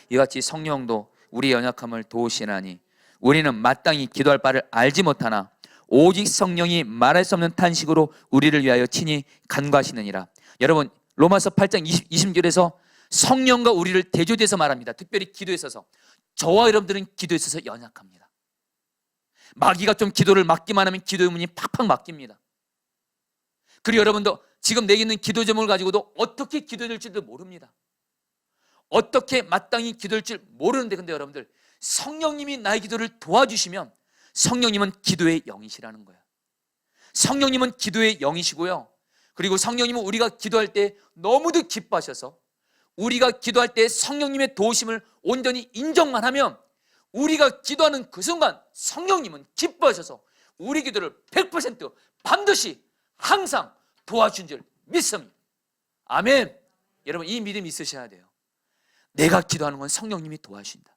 이와 같이 성령도 우리 연약함을 도우시나니 우리는 마땅히 기도할 바를 알지 못하나 오직 성령이 말할 수 없는 탄식으로 우리를 위하여 친히 간구하시느니라. 여러분, 로마서 8장 20절에서 성령과 우리를 대조돼서 말합니다. 특별히 기도에 있어서 저와 여러분들은 기도에 있어서 연약합니다. 마귀가 좀 기도를 막기만 하면 기도의 문이 팍팍 막힙니다. 그리고 여러분도 지금 내게 있는 기도 제목을 가지고도 어떻게 기도될 줄도 모릅니다. 어떻게 마땅히 기도할 줄 모르는데, 근데 여러분들, 성령님이 나의 기도를 도와주시면 성령님은 기도의 영이시라는 거예요. 성령님은 기도의 영이시고요. 그리고 성령님은 우리가 기도할 때 너무도 기뻐하셔서 우리가 기도할 때 성령님의 도우심을 온전히 인정만 하면 우리가 기도하는 그 순간 성령님은 기뻐하셔서 우리 기도를 100% 반드시 항상 도와준 줄 믿습니다. 아멘. 여러분, 이 믿음 있으셔야 돼요. 내가 기도하는 건 성령님이 도와주신다.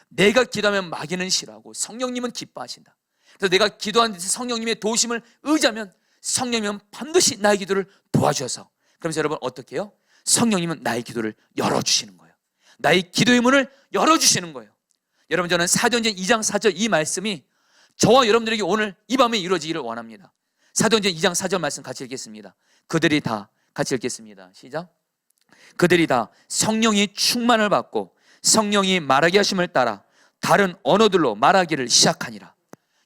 내가 기도하면 마귀는 싫어하고 성령님은 기뻐하신다. 그래서 내가 기도하는 데 성령님의 도우심을 의지하면 성령님은 반드시 나의 기도를 도와주셔서, 그러면서 여러분 어떻게 해요? 성령님은 나의 기도를 열어주시는 거예요. 나의 기도의 문을 열어주시는 거예요. 여러분, 저는 사도행전 2장 4절 이 말씀이 저와 여러분들에게 오늘 이 밤에 이루어지기를 원합니다. 사도행전 2장 4절 말씀 같이 읽겠습니다. 그들이 다 같이 읽겠습니다. 시작. 그들이 다 성령이 충만을 받고 성령이 말하게 하심을 따라 다른 언어들로 말하기를 시작하니라.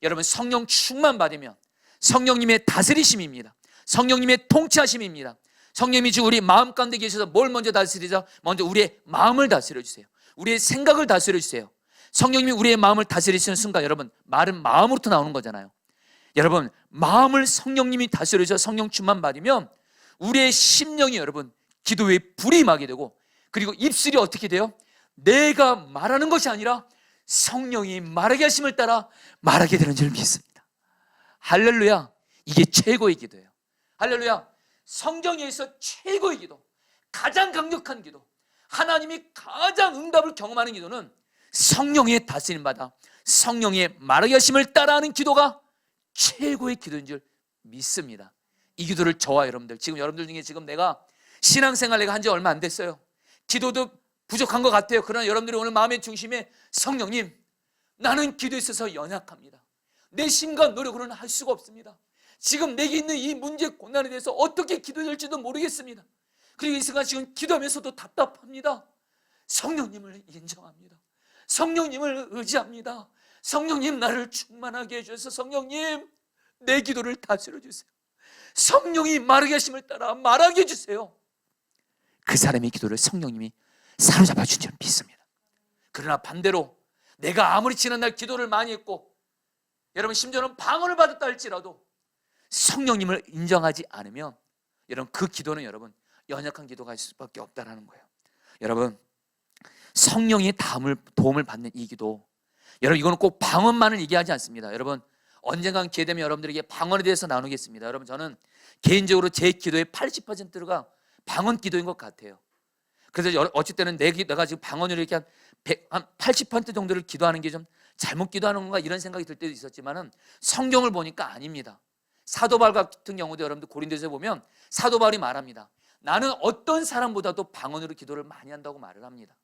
여러분, 성령 충만 받으면 성령님의 다스리심입니다. 성령님의 통치하심입니다. 성령님이 지금 우리 마음 가운데 계셔서 뭘 먼저 다스리자? 먼저 우리의 마음을 다스려 주세요. 우리의 생각을 다스려 주세요. 성령님이 우리의 마음을 다스리시는 순간 여러분, 말은 마음으로부터 나오는 거잖아요. 여러분, 마음을 성령님이 다스려 주셔서 성령 충만 받으면 우리의 심령이 여러분 기도에 불이 임하게 되고, 그리고 입술이 어떻게 돼요? 내가 말하는 것이 아니라 성령이 말하게 하심을 따라 말하게 되는 줄 믿습니다. 할렐루야. 이게 최고의 기도예요. 할렐루야. 성경에서 최고의 기도, 가장 강력한 기도, 하나님이 가장 응답을 경험하는 기도는 성령의 다스림 받아 성령의 말하게 하심을 따라하는 기도가 최고의 기도인 줄 믿습니다. 이 기도를 저와 여러분들, 지금 여러분들 중에 지금 내가 신앙생활 내가 한 지 얼마 안 됐어요. 기도도 부족한 것 같아요. 그러나 여러분들이 오늘 마음의 중심에 성령님, 나는 기도에 있어서 연약합니다. 내 힘과 노력으로는 할 수가 없습니다. 지금 내게 있는 이 문제 고난에 대해서 어떻게 기도될지도 모르겠습니다. 그리고 이 순간 지금 기도하면서도 답답합니다. 성령님을 인정합니다. 성령님을 의지합니다. 성령님, 나를 충만하게 해주셔서 성령님, 내 기도를 다스려 주세요. 성령이 말하게 하심을 따라 말하게 해주세요. 그 사람의 기도를 성령님이 사로잡아 준 줄 믿습니다. 그러나 반대로 내가 아무리 지난날 기도를 많이 했고 여러분 심지어는 방언을 받았다 할지라도 성령님을 인정하지 않으면 여러분 그 기도는 여러분 연약한 기도가 있을 수밖에 없다는 거예요. 여러분, 성령의 도움을 받는 이 기도, 여러분 이거는 꼭 방언만을 얘기하지 않습니다. 여러분, 언젠간 기회 되면 여러분들에게 방언에 대해서 나누겠습니다. 여러분, 저는 개인적으로 제 기도의 80%가 방언 기도인 것 같아요. 그래서 어찌 때는 내가 지금 방언으로 이렇게 한 80% 정도를 기도하는 게 좀 잘못 기도하는 건가 이런 생각이 들 때도 있었지만은 성경을 보니까 아닙니다. 사도 바울 같은 경우도 여러분들 고린도서에 보면 사도 바울이 말합니다. 나는 어떤 사람보다도 방언으로 기도를 많이 한다고 말을 합니다.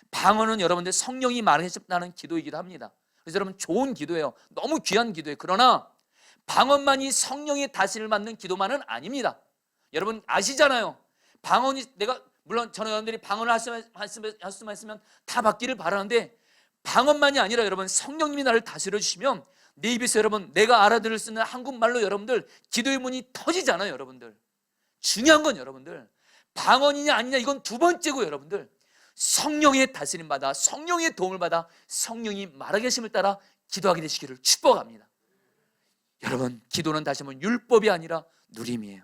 방언은 여러분들 성령이 말하셨다는 기도이기도 합니다. 그래서 여러분 좋은 기도예요. 너무 귀한 기도예요. 그러나 방언만이 성령의 다스림을 받는 기도만은 아닙니다. 여러분 아시잖아요. 방언이 물론 저는 여러분들이 방언을 할 수만 있으면 다 받기를 바라는데 방언만이 아니라 여러분 성령님이 나를 다스려 주시면 내 입에서 여러분 내가 알아들을 수 있는 한국말로 여러분들 기도의 문이 터지잖아요. 여러분들 중요한 건 여러분들 방언이냐 아니냐 이건 두 번째고 여러분들 성령의 다스림 받아 성령의 도움을 받아 성령이 말하게 하심을 따라 기도하게 되시기를 축복합니다. 여러분 기도는 다시 한번 율법이 아니라 누림이에요.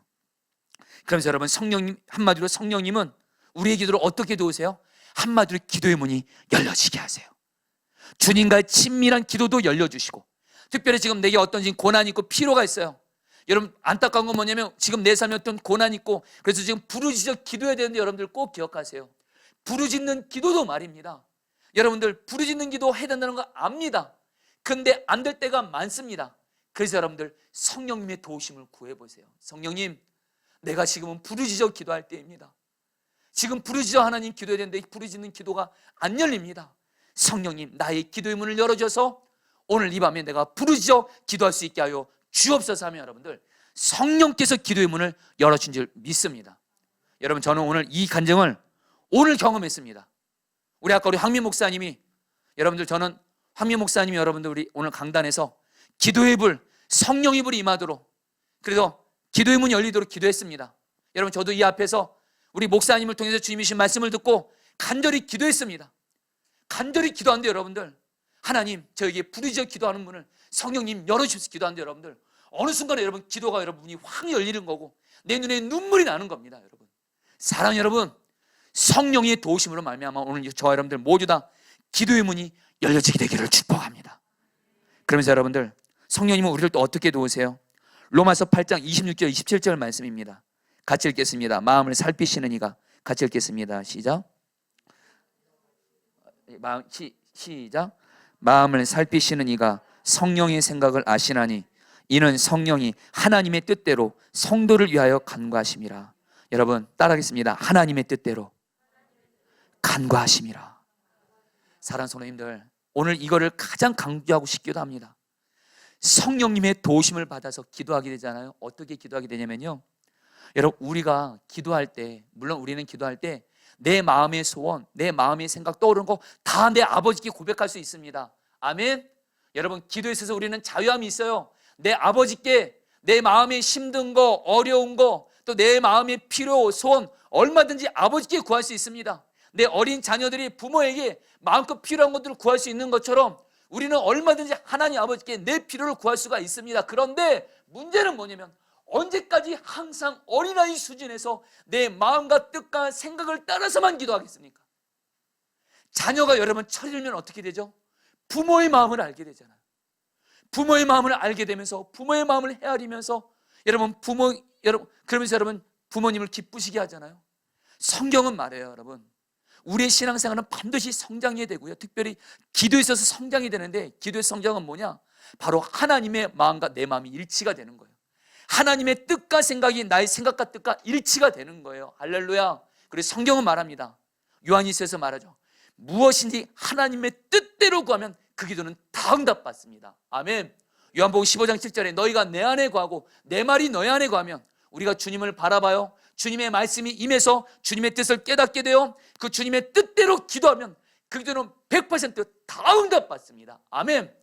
그러면서 여러분 성령님, 한마디로 성령님은 우리의 기도를 어떻게 도우세요? 한마디로 기도의 문이 열려지게 하세요. 주님과의 친밀한 기도도 열려주시고, 특별히 지금 내게 어떤 지금 고난이 있고 피로가 있어요. 여러분 안타까운 건 뭐냐면 지금 내 삶에 어떤 고난이 있고 그래서 지금 부르짖어 기도해야 되는데 여러분들 꼭 기억하세요. 부르짖는 기도도 말입니다. 여러분들 부르짖는 기도 해야 된다는 거 압니다. 근데 안 될 때가 많습니다. 그래서 여러분들 성령님의 도우심을 구해보세요. 성령님, 내가 지금은 부르짖어 기도할 때입니다. 지금 부르짖어 하나님 기도해야 되는데 부르짖는 기도가 안 열립니다. 성령님, 나의 기도의 문을 열어줘서 오늘 이 밤에 내가 부르짖어 기도할 수 있게 하여 주옵소서 하면 여러분들 성령께서 기도의 문을 열어준 줄 믿습니다. 여러분 저는 오늘 이 간증을 오늘 경험했습니다. 우리 아까 우리 황민 목사님이 저는 황민 목사님이 여러분들 우리 오늘 강단에서 기도의 불, 성령의 불이 임하도록 그래서 기도의 문이 열리도록 기도했습니다. 여러분 저도 이 앞에서 우리 목사님을 통해서 주님이 주신 말씀을 듣고 간절히 기도했습니다. 간절히 기도하는데 여러분들 하나님 저에게 부르짖어 기도하는 문을 성령님 열어주셔서 기도하는데 여러분들 어느 순간에 여러분 기도가 여러분이 확 열리는 거고 내 눈에 눈물이 나는 겁니다. 여러분 사랑 여러분 성령의 도우심으로 말미암아 오늘 저와 여러분들 모두 다 기도의 문이 열려지게 되기를 축복합니다. 그러면서 여러분들 성령님은 우리를 또 어떻게 도우세요? 로마서 8장 26절 27절 말씀입니다. 같이 읽겠습니다. 마음을 살피시는 이가 같이 읽겠습니다. 시작. 시작. 마음을 살피시는 이가 성령의 생각을 아시나니 이는 성령이 하나님의 뜻대로 성도를 위하여 간구하심이라. 여러분 따라하겠습니다. 하나님의 뜻대로 간구하심이라. 사랑하는 성도님들 오늘 이거를 가장 강조하고 싶기도 합니다. 성령님의 도우심을 받아서 기도하게 되잖아요. 어떻게 기도하게 되냐면요 여러분, 우리가 기도할 때, 물론 우리는 기도할 때 내 마음의 소원, 내 마음의 생각 떠오르는 거 다 내 아버지께 고백할 수 있습니다. 아멘. 여러분, 기도에 있어서 우리는 자유함이 있어요. 내 아버지께 내 마음에 힘든 거, 어려운 거, 또 내 마음의 필요, 소원 얼마든지 아버지께 구할 수 있습니다. 내 어린 자녀들이 부모에게 마음껏 필요한 것들을 구할 수 있는 것처럼 우리는 얼마든지 하나님 아버지께 내 필요를 구할 수가 있습니다. 그런데 문제는 뭐냐면, 언제까지 항상 어린아이 수준에서 내 마음과 뜻과 생각을 따라서만 기도하겠습니까? 자녀가 여러분 철이 들면 어떻게 되죠? 부모의 마음을 알게 되잖아요. 부모의 마음을 알게 되면서 부모의 마음을 헤아리면서 여러분 그러면서 여러분 부모님을 기쁘시게 하잖아요. 성경은 말해요, 여러분. 우리의 신앙생활은 반드시 성장해야 되고요. 특별히 기도에 있어서 성장이 되는데, 기도의 성장은 뭐냐? 바로 하나님의 마음과 내 마음이 일치가 되는 거예요. 하나님의 뜻과 생각이 나의 생각과 뜻과 일치가 되는 거예요. 할렐루야. 그래서 성경은 말합니다. 요한일서에서 말하죠. 무엇인지 하나님의 뜻대로 구하면 그 기도는 다 응답받습니다. 아멘. 요한복음 15장 7절에 너희가 내 안에 구하고 내 말이 너희 안에 구하면, 우리가 주님을 바라봐요. 주님의 말씀이 임해서 주님의 뜻을 깨닫게 되어 그 주님의 뜻대로 기도하면 그 기도는 100%다 응답받습니다. 아멘.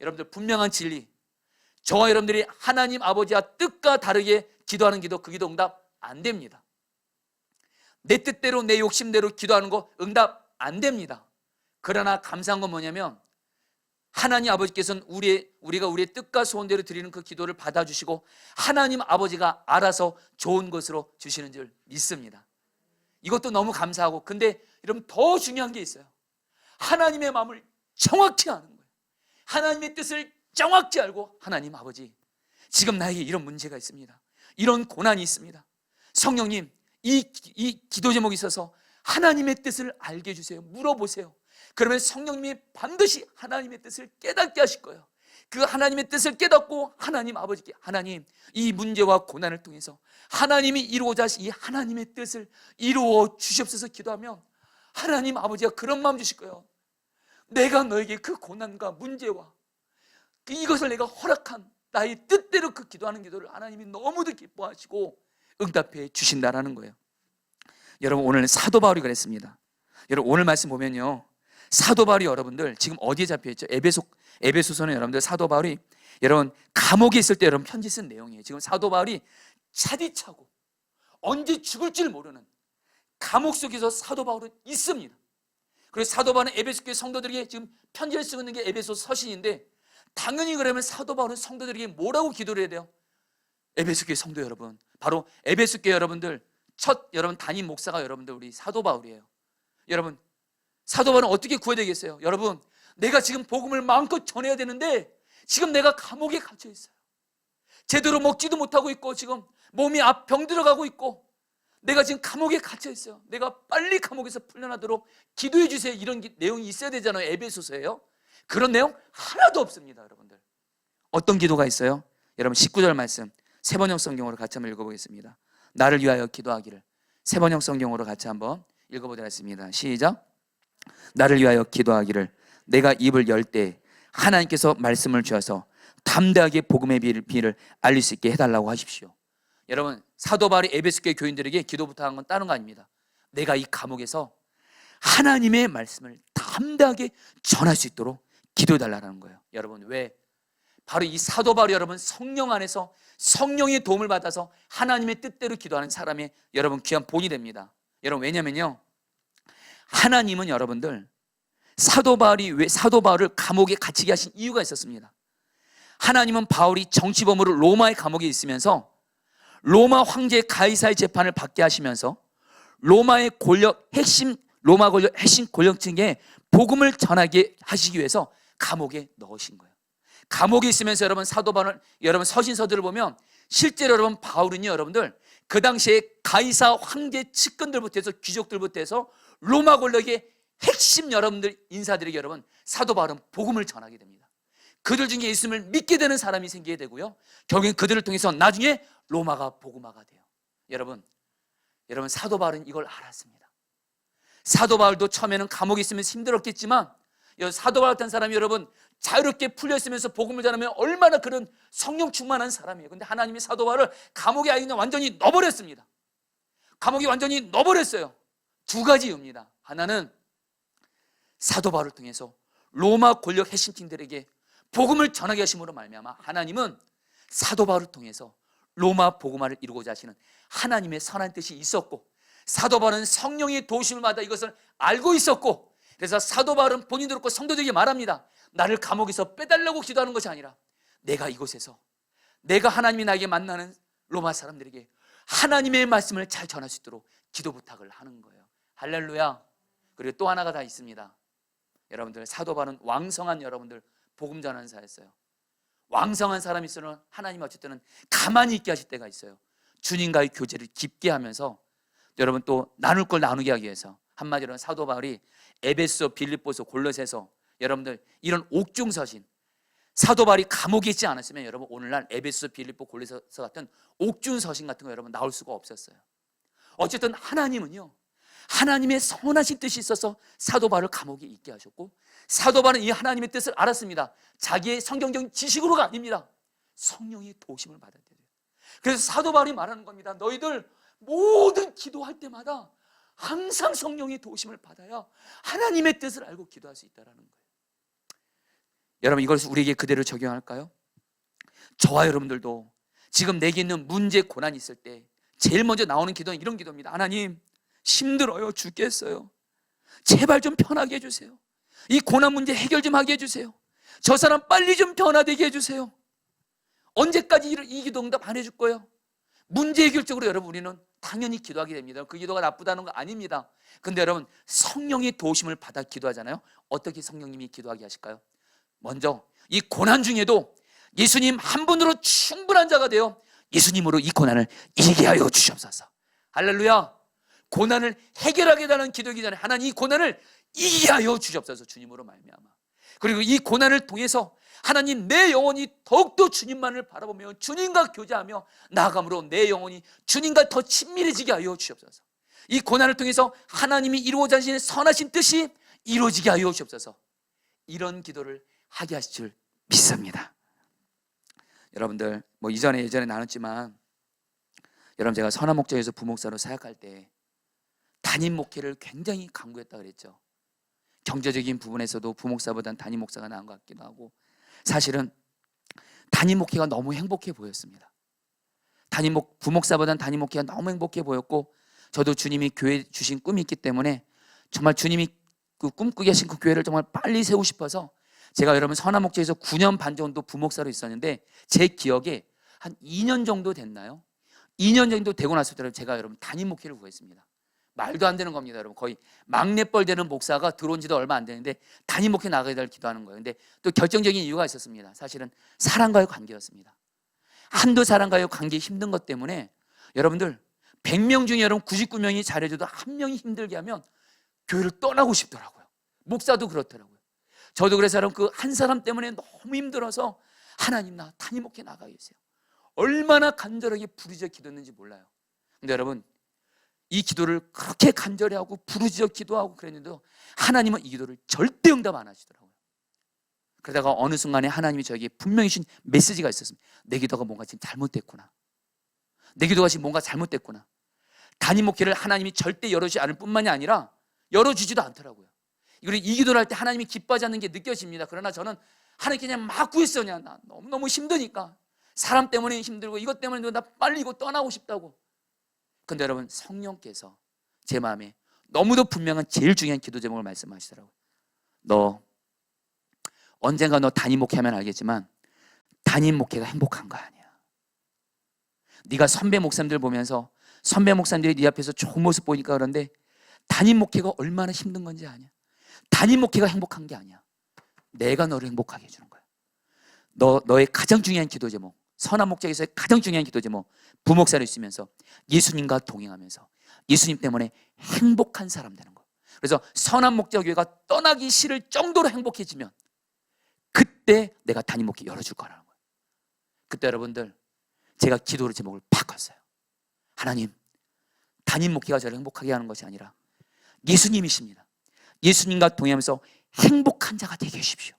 여러분들, 분명한 진리, 저와 여러분들이 하나님 아버지와 뜻과 다르게 기도하는 기도, 그 기도 응답 안 됩니다. 내 뜻대로 내 욕심대로 기도하는 거 응답 안 됩니다. 그러나 감사한 건 뭐냐면, 하나님 아버지께서는 우리가 우리의 뜻과 소원대로 드리는 그 기도를 받아주시고 하나님 아버지가 알아서 좋은 것으로 주시는 줄 믿습니다. 이것도 너무 감사하고, 근데 여러분 더 중요한 게 있어요. 하나님의 마음을 정확히 아는 거예요. 하나님의 뜻을 정확히 알고, 하나님 아버지, 지금 나에게 이런 문제가 있습니다. 이런 고난이 있습니다. 성령님, 이 기도 제목이 있어서 하나님의 뜻을 알게 해주세요. 물어보세요. 그러면 성령님이 반드시 하나님의 뜻을 깨닫게 하실 거예요. 그 하나님의 뜻을 깨닫고 하나님 아버지께, 하나님, 이 문제와 고난을 통해서 하나님이 이루고자 하신 이 하나님의 뜻을 이루어 주시옵소서 기도하면 하나님 아버지가 그런 마음 주실 거예요. 내가 너에게 그 고난과 문제와 이것을 내가 허락한 나의 뜻대로 그 기도하는 기도를 하나님이 너무도 기뻐하시고 응답해 주신다라는 거예요. 여러분, 오늘 사도 바울이 그랬습니다. 여러분, 오늘 말씀 보면요, 사도 바울이 여러분들 지금 어디에 잡혀있죠? 에베소서는 여러분들 사도 바울이 여러분 감옥에 있을 때 여러분 편지 쓴 내용이에요. 지금 사도 바울이 차디차고 언제 죽을지 모르는 감옥 속에서 사도 바울은 있습니다. 그래서 사도 바울은 에베소 교회 성도들에게 지금 편지를 쓰고 있는 게 에베소 서신인데, 당연히 그러면 사도 바울은 성도들에게 뭐라고 기도를 해야 돼요? 에베소 교회 성도 여러분, 바로 에베소 교회 여러분들 첫 여러분 담임 목사가 여러분들 우리 사도 바울이에요. 여러분, 사도 바울은 어떻게 구해야 되겠어요? 여러분, 내가 지금 복음을 마음껏 전해야 되는데 지금 내가 감옥에 갇혀 있어요. 제대로 먹지도 못하고 있고 지금 몸이 병 들어가고 있고 내가 지금 감옥에 갇혀 있어요. 내가 빨리 감옥에서 풀려나도록 기도해 주세요. 이런 내용이 있어야 되잖아요. 에베소서예요. 그런 내용 하나도 없습니다. 여러분들, 어떤 기도가 있어요? 여러분 19절 말씀 세번역 성경으로 같이 한번 읽어보겠습니다. 나를 위하여 기도하기를. 세번역 성경으로 같이 한번 읽어보도록 하겠습니다. 시작. 나를 위하여 기도하기를 내가 입을 열 때 하나님께서 말씀을 주셔서 담대하게 복음의 비를 알릴 수 있게 해달라고 하십시오. 여러분, 사도 바울이 에베소 교회 교인들에게 기도 부탁한 건 다른 거 아닙니다. 내가 이 감옥에서 하나님의 말씀을 담대하게 전할 수 있도록 기도해달라는 거예요. 여러분, 왜? 바로 이 사도 바울이 여러분 성령 안에서 성령의 도움을 받아서 하나님의 뜻대로 기도하는 사람의 여러분 귀한 본이 됩니다. 여러분, 왜냐면요, 하나님은 여러분들 사도 바울을 감옥에 갇히게 하신 이유가 있었습니다. 하나님은 바울이 정치범으로 로마의 감옥에 있으면서 로마 황제 가이사의 재판을 받게 하시면서 로마 권력 핵심 권력층에 복음을 전하게 하시기 위해서 감옥에 넣으신 거예요. 감옥에 있으면서 여러분 사도 바울 여러분 서신서들을 보면 실제로 여러분 바울은요, 여러분들 그 당시에 가이사 황제 측근들부터 해서 귀족들부터 해서 로마 권력의 핵심 여러분들 인사들에게 여러분 사도 바울은 복음을 전하게 됩니다. 그들 중에 예수님을 믿게 되는 사람이 생기게 되고요, 결국엔 그들을 통해서 나중에 로마가 복음화가 돼요. 여러분 사도 바울은 이걸 알았습니다. 사도 바울도 처음에는 감옥에 있으면서 힘들었겠지만 사도 바울 같은 사람이 여러분 자유롭게 풀려있으면서 복음을 전하면 얼마나 그런 성령 충만한 사람이에요. 근데 하나님이 사도 바울을 감옥에 아예 완전히 넣어버렸습니다. 감옥에 완전히 넣어버렸어요. 두 가지 이유입니다. 하나는 사도 바울을 통해서 로마 권력 핵심층들에게 복음을 전하게 하심으로 말미암아 하나님은 사도 바울을 통해서 로마 복음화를 이루고자 하시는 하나님의 선한 뜻이 있었고, 사도 바울은 성령의 도우심을 받아 이것을 알고 있었고, 그래서 사도 바울은 본인도 그렇고 성도들에게 말합니다. 나를 감옥에서 빼달라고 기도하는 것이 아니라 내가 이곳에서 내가 하나님이 나에게 만나는 로마 사람들에게 하나님의 말씀을 잘 전할 수 있도록 기도 부탁을 하는 거예요. 할렐루야. 그리고 또 하나가 다 있습니다. 여러분들, 사도 바울은 왕성한 여러분들 복음 전하는 사였어요. 왕성한 사람이 있으면 하나님 어쨌든 가만히 있게 하실 때가 있어요. 주님과의 교제를 깊게 하면서 여러분 또 나눌 걸 나누게 하기 위해서, 한마디로 사도 바울이 에베소, 빌립보서, 골로새서, 여러분들 이런 옥중서신, 사도 바울이 감옥에 있지 않았으면 여러분 오늘날 에베소, 빌립보, 골로새서 같은 옥중서신 같은 거 여러분 나올 수가 없었어요. 어쨌든 하나님은요, 하나님의 선하신 뜻이 있어서 사도 바울을 감옥에 있게 하셨고, 사도 바울은 이 하나님의 뜻을 알았습니다. 자기의 성경적인 지식으로가 아닙니다. 성령의 도우심을 받아야 돼요. 그래서 사도 바울이 말하는 겁니다. 너희들 모든 기도할 때마다 항상 성령의 도우심을 받아야 하나님의 뜻을 알고 기도할 수 있다는 거예요. 여러분, 이것을 우리에게 그대로 적용할까요? 저와 여러분들도 지금 내게 있는 문제, 고난이 있을 때 제일 먼저 나오는 기도는 이런 기도입니다. 하나님, 힘들어요. 죽겠어요. 제발 좀 편하게 해주세요. 이 고난 문제 해결 좀 하게 해주세요. 저 사람 빨리 좀 변화되게 해주세요. 언제까지 이 기도 응답 안 해줄 거예요? 문제 해결적으로 여러분 우리는 당연히 기도하게 됩니다. 그 기도가 나쁘다는 거 아닙니다. 근데 여러분, 성령의 도우심을 받아 기도하잖아요. 어떻게 성령님이 기도하게 하실까요? 먼저 이 고난 중에도 예수님 한 분으로 충분한 자가 되어 예수님으로 이 고난을 이기게 하여 주시옵소서. 할렐루야. 고난을 해결하게 되는 기도이기 전에 하나님 이 고난을 이기게 하여 주시옵소서. 주님으로 말미암아. 그리고 이 고난을 통해서 하나님, 내 영혼이 더욱더 주님만을 바라보며 주님과 교제하며 나아감으로 내 영혼이 주님과 더 친밀해지게 하여 주시옵소서. 이 고난을 통해서 하나님이 이루고자 하시는 선하신 뜻이 이루어지게 하여 주시옵소서. 이런 기도를 하게 하실 줄 믿습니다. 여러분들, 예전에 나눴지만, 여러분 제가 선한 목장에서 부목사로 사역할 때 담임 목회를 굉장히 강구했다 그랬죠. 경제적인 부분에서도 부목사보다는 담임 목사가 나은 것 같기도 하고, 사실은 담임 목회가 너무 행복해 보였습니다. 부목사보다는 담임 목회가 너무 행복해 보였고, 저도 주님이 교회 주신 꿈이 있기 때문에 정말 주님이 그 꿈꾸게 하신 그 교회를 정말 빨리 세우고 싶어서 제가 여러분 선한 목장에서 9년 반 정도 부목사로 있었는데, 제 기억에 한 2년 정도 됐나요? 2년 정도 되고 났을 때 제가 여러분 담임 목회를 구했습니다. 말도 안 되는 겁니다, 여러분. 거의 막내뻘 되는 목사가 들어온 지도 얼마 안 되는데 담임 목회 나가야 될 기도하는 거예요. 근데 또 결정적인 이유가 있었습니다. 사실은 사람과의 관계였습니다. 한두 사람과의 관계 힘든 것 때문에 여러분들 100명 중에 여러분 99명이 잘해줘도 한 명이 힘들게 하면 교회를 떠나고 싶더라고요. 목사도 그렇더라고요. 저도 그래서 여러분 그 한 사람 때문에 너무 힘들어서 하나님, 나 담임 목회 나가게 해주세요. 얼마나 간절하게 부르짖어 기도했는지 몰라요. 근데 여러분, 이 기도를 그렇게 간절히 하고 부르짖어 기도하고 그랬는데도 하나님은 이 기도를 절대 응답 안 하시더라고요. 그러다가 어느 순간에 하나님이 저에게 분명히 주신 메시지가 있었습니다. 내 기도가 뭔가 지금 잘못됐구나. 내 기도가 지금 뭔가 잘못됐구나. 담임 목회를 하나님이 절대 열어주지 않을 뿐만이 아니라 열어주지도 않더라고요. 그리고 이 기도를 할 때 하나님이 기뻐하지 않는 게 느껴집니다. 그러나 저는 하나님께 그냥 막 구했어요. 그냥 나 너무너무 힘드니까. 사람 때문에 힘들고 이것 때문에 나 빨리 이거 떠나고 싶다고. 근데 여러분, 성령께서 제 마음에 너무도 분명한 제일 중요한 기도 제목을 말씀하시더라고요. 너 언젠가 너 담임 목회하면 알겠지만 담임 목회가 행복한 거 아니야. 네가 선배 목사님들 보면서 선배 목사님들이 네 앞에서 좋은 모습 보니까 그런데 담임 목회가 얼마나 힘든 건지 아냐. 담임 목회가 행복한 게 아니야. 내가 너를 행복하게 해주는 거야. 너의 가장 중요한 기도 제목, 선한 목장에서의 가장 중요한 기도 제목, 부목사로 있으면서 예수님과 동행하면서 예수님 때문에 행복한 사람 되는 거. 그래서 선한 목자 교회가 떠나기 싫을 정도로 행복해지면 그때 내가 담임 목회 열어줄 거라는 거예요. 그때 여러분들, 제가 기도의 제목을 바꿨어요. 하나님, 담임 목회가 저를 행복하게 하는 것이 아니라 예수님이십니다. 예수님과 동행하면서 행복한 자가 되게 해주십시오.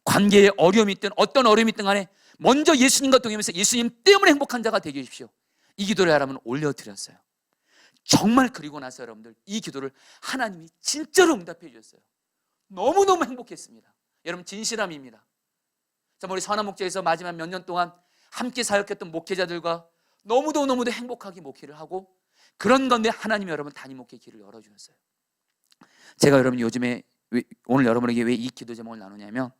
관계에 어려움이 있든 어떤 어려움이 있든 간에 먼저 예수님과 동행하면서 예수님 때문에 행복한 자가 되게 해주십시오. 이 기도를 여러분 올려드렸어요. 정말 그리고 나서 여러분들 이 기도를 하나님이 진짜로 응답해 주셨어요. 너무너무 행복했습니다. 여러분 진실함입니다. 자, 우리 선한 목자에서 마지막 몇 년 동안 함께 사역했던 목회자들과 너무도 행복하게 목회를 하고, 그런 가운데 하나님이 여러분 단임 목회 길을 열어주셨어요. 제가 여러분 요즘에 오늘 여러분에게 왜 이 기도 제목을 나누냐면,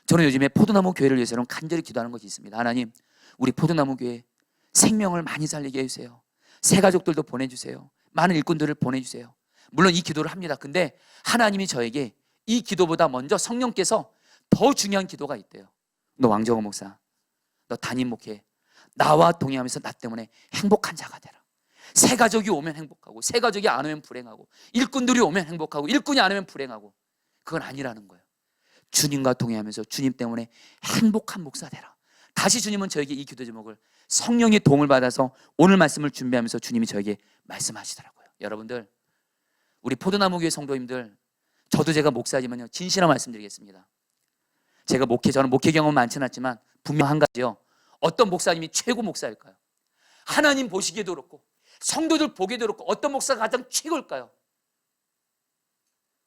저는 요즘에 포도나무 교회를 위해서 여러분 간절히 기도하는 것이 있습니다. 하나님, 우리 포도나무 교회 생명을 많이 살리게 해주세요. 새 가족들도 보내주세요. 많은 일꾼들을 보내주세요. 물론 이 기도를 합니다. 근데 하나님이 저에게 이 기도보다 먼저 성령께서 더 중요한 기도가 있대요. 너 왕정호 목사, 너 담임 목회, 나와 동행하면서 나 때문에 행복한 자가 되라. 새 가족이 오면 행복하고, 새 가족이 안 오면 불행하고, 일꾼들이 오면 행복하고, 일꾼이 안 오면 불행하고. 그건 아니라는 거예요. 주님과 동행하면서 주님 때문에 행복한 목사 되라. 다시 주님은 저에게 이 기도 제목을 성령의 도움을 받아서 오늘 말씀을 준비하면서 주님이 저에게 말씀하시더라고요. 여러분들, 우리 포도나무 교회 성도님들, 저도 제가 목사지만요, 진실한 말씀드리겠습니다. 저는 목회 경험은 많지는 않지만 분명 한 가지요. 어떤 목사님이 최고 목사일까요? 하나님 보시기에도 그렇고 성도들 보기에도 그렇고 어떤 목사가 가장 최고일까요?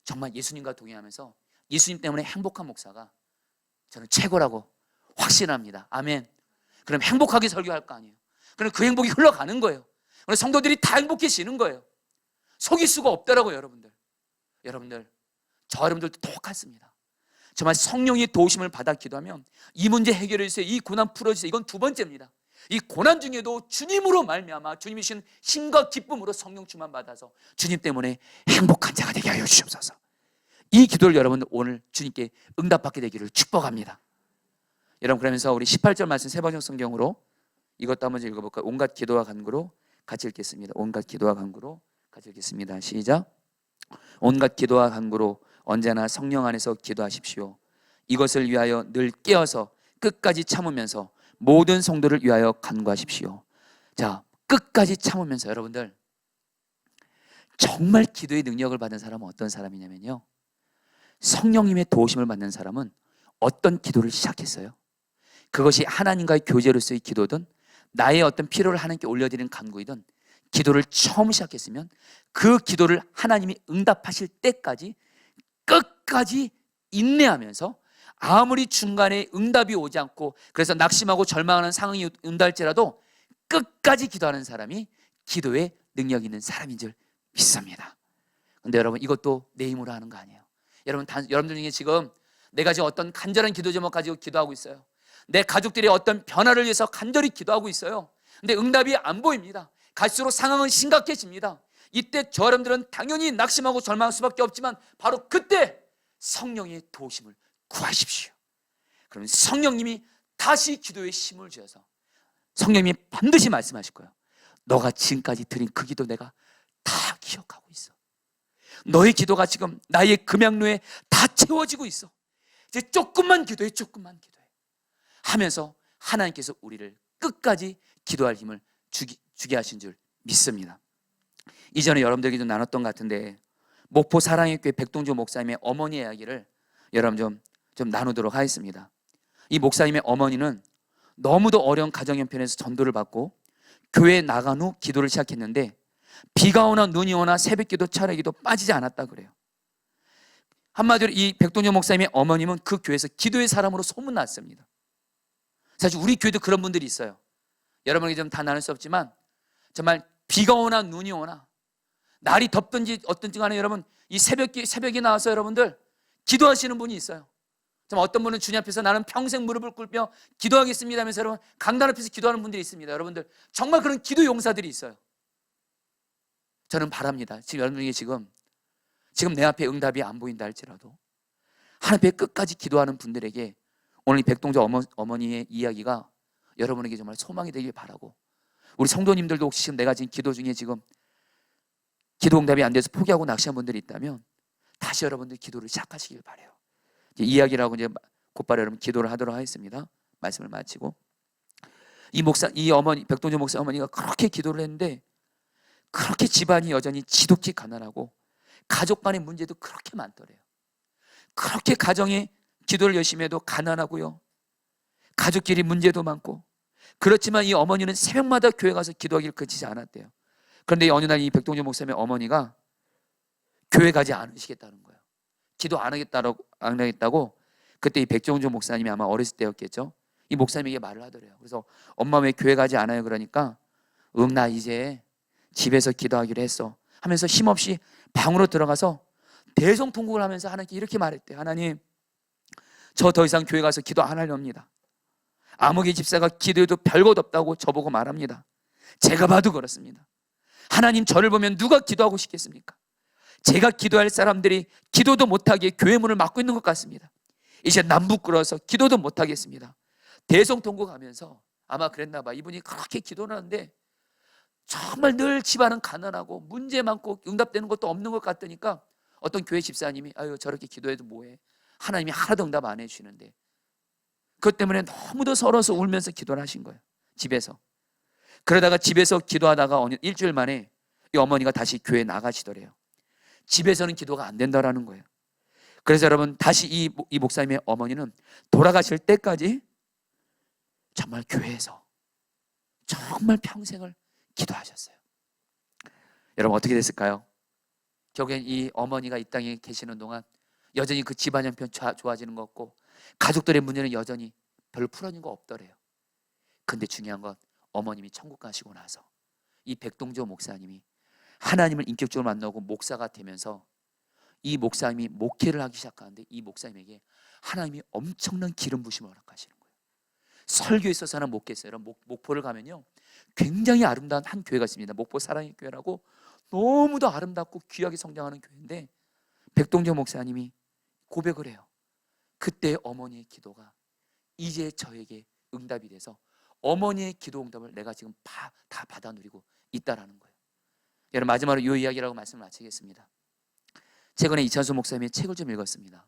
정말 예수님과 동행하면서 예수님 때문에 행복한 목사가 저는 최고라고 확신합니다. 아멘. 그럼 행복하게 설교할 거 아니에요. 그럼 그 행복이 흘러가는 거예요. 그럼 성도들이 다 행복해지는 거예요. 속일 수가 없더라고요. 여러분들 저 여러분들도 똑같습니다. 정말 성령의 도우심을 받아 기도하면 이 문제 해결해 주세요, 이 고난 풀어주세요, 이건 두 번째입니다. 이 고난 중에도 주님으로 말미암아 주님이 주신 힘과 기쁨으로 성령 충만 받아서 주님 때문에 행복한 자가 되게 하여 주시옵소서. 이 기도를 여러분 오늘 주님께 응답받게 되기를 축복합니다. 여러분, 그러면서 우리 18절 말씀 세 번역 성경으로 이것도 한번 읽어볼까요? 온갖 기도와 간구로 같이 읽겠습니다. 온갖 기도와 간구로 같이 읽겠습니다. 시작. 온갖 기도와 간구로 언제나 성령 안에서 기도하십시오. 이것을 위하여 늘 깨어서 끝까지 참으면서 모든 성도를 위하여 간구하십시오. 자, 끝까지 참으면서 여러분들, 정말 기도의 능력을 받은 사람은 어떤 사람이냐면요, 성령님의 도우심을 받는 사람은 어떤 기도를 시작했어요? 그것이 하나님과의 교제로서의 기도든 나의 어떤 필요를 하나님께 올려드리는 간구이든, 기도를 처음 시작했으면 그 기도를 하나님이 응답하실 때까지 끝까지 인내하면서, 아무리 중간에 응답이 오지 않고 그래서 낙심하고 절망하는 상황이 온달지라도 끝까지 기도하는 사람이 기도에 능력 있는 사람인 줄 믿습니다. 근데 여러분, 이것도 내 힘으로 하는 거 아니에요. 여러분들 중에 지금 내가 지금 어떤 간절한 기도 제목 가지고 기도하고 있어요. 내 가족들의 어떤 변화를 위해서 간절히 기도하고 있어요. 근데 응답이 안 보입니다. 갈수록 상황은 심각해집니다. 이때 저 여러분들은 당연히 낙심하고 절망할 수밖에 없지만 바로 그때 성령의 도우심을 구하십시오. 그러면 성령님이 다시 기도에 힘을 주어서 성령님이 반드시 말씀하실 거예요. 너가 지금까지 드린 그 기도 내가 다 기억하고 있어. 너의 기도가 지금 나의 금양로에 다 채워지고 있어. 이제 조금만 기도해 하면서 하나님께서 우리를 끝까지 기도할 힘을 주게 하신 줄 믿습니다. 이전에 여러분들에게도 나눴던 것 같은데, 목포 사랑의 교회 백동주 목사님의 어머니 이야기를 여러분 좀 나누도록 하겠습니다. 이 목사님의 어머니는 너무도 어려운 가정 형편에서 전도를 받고 교회에 나간 후 기도를 시작했는데, 비가 오나 눈이 오나 새벽기도 차례기도 빠지지 않았다 그래요. 한마디로 이 백동주 목사님의 어머님은 그 교회에서 기도의 사람으로 소문났습니다. 사실 우리 교회도 그런 분들이 있어요. 여러분에게 좀 다 나눌 수 없지만 정말 비가 오나 눈이 오나 날이 덥든지 어떤지 간에 여러분 이 새벽에 나와서 여러분들 기도하시는 분이 있어요. 정말 어떤 분은 주님 앞에서 나는 평생 무릎을 꿇며 기도하겠습니다 하면서 여러분 강단 앞에서 기도하는 분들이 있습니다. 여러분들 정말 그런 기도 용사들이 있어요. 저는 바랍니다. 지금 여러분 중에 지금 내 앞에 응답이 안 보인다 할지라도 하나님 앞에 끝까지 기도하는 분들에게 오늘 이 백동주 어머니의 이야기가 여러분에게 정말 소망이 되길 바라고, 우리 성도님들도 혹시 지금 내가 지금 기도 중에 지금 기도 응답이 안 돼서 포기하고 낙심한 분들이 있다면 다시 여러분들 기도를 시작하시길 바라요. 이제 이야기라고 이제 곧바로 여러분 기도를 하도록 하겠습니다. 말씀을 마치고, 이 어머니 백동주 목사 어머니가 그렇게 기도를 했는데 그렇게 집안이 여전히 지독히 가난하고 가족 간의 문제도 그렇게 많더래요. 그렇게 가정에 기도를 열심히 해도 가난하고요, 가족끼리 문제도 많고, 그렇지만 이 어머니는 새벽마다 교회 가서 기도하기를 그치지 않았대요. 그런데 어느 날 이 백동주 목사님의 어머니가 교회 가지 않으시겠다는 거예요. 기도 안 하겠다고. 그때 이 백종조 목사님이 아마 어렸을 때였겠죠. 이 목사님에게 말을 하더래요. 그래서 엄마 왜 교회 가지 않아요? 그러니까 나 이제 집에서 기도하기로 했어 하면서 힘없이 방으로 들어가서 대성통곡을 하면서 하나님께 이렇게 말했대요. 하나님, 저 더 이상 교회 가서 기도 안 하렵니다. 아무개 집사가 기도해도 별것 없다고 저보고 말합니다. 제가 봐도 그렇습니다. 하나님, 저를 보면 누가 기도하고 싶겠습니까? 제가 기도할 사람들이 기도도 못하게 교회 문을 막고 있는 것 같습니다. 이제 남부끄러워서 기도도 못하겠습니다. 대성통곡하면서 아마 그랬나 봐. 이분이 그렇게 기도를 하는데 정말 늘 집안은 가난하고 문제 많고 응답되는 것도 없는 것 같으니까 어떤 교회 집사님이 아유, 저렇게 기도해도 뭐해, 하나님이 하나도 응답 안 해주시는데, 그것 때문에 너무도 서러워서 울면서 기도를 하신 거예요, 집에서. 그러다가 집에서 기도하다가 어느 일주일 만에 이 어머니가 다시 교회에 나가시더래요. 집에서는 기도가 안 된다라는 거예요. 그래서 여러분, 다시 이 목사님의 어머니는 돌아가실 때까지 정말 교회에서 정말 평생을 기도하셨어요. 여러분, 어떻게 됐을까요? 결국엔 이 어머니가 이 땅에 계시는 동안 여전히 그 집안 형편 좋아지는 거 없고, 가족들의 문제는 여전히 별로 풀어진 거 없더래요. 근데 중요한 건 어머님이 천국 가시고 나서 이 백동조 목사님이 하나님을 인격적으로 만나고 목사가 되면서 이 목사님이 목회를 하기 시작하는데, 이 목사님에게 하나님이 엄청난 기름 부심을 허락하시는 거예요. 설교에 있어서는 못 겠어요. 여러분, 목포를 가면요, 굉장히 아름다운 한 교회가 있습니다. 목포 사랑의 교회라고 너무도 아름답고 귀하게 성장하는 교회인데, 백동조 목사님이 고백을 해요. 그때 어머니의 기도가 이제 저에게 응답이 돼서 어머니의 기도 응답을 내가 지금 다 받아 누리고 있다라는 거예요. 여러분, 마지막으로 이 이야기라고 말씀을 마치겠습니다. 최근에 이찬수 목사님의 책을 좀 읽었습니다.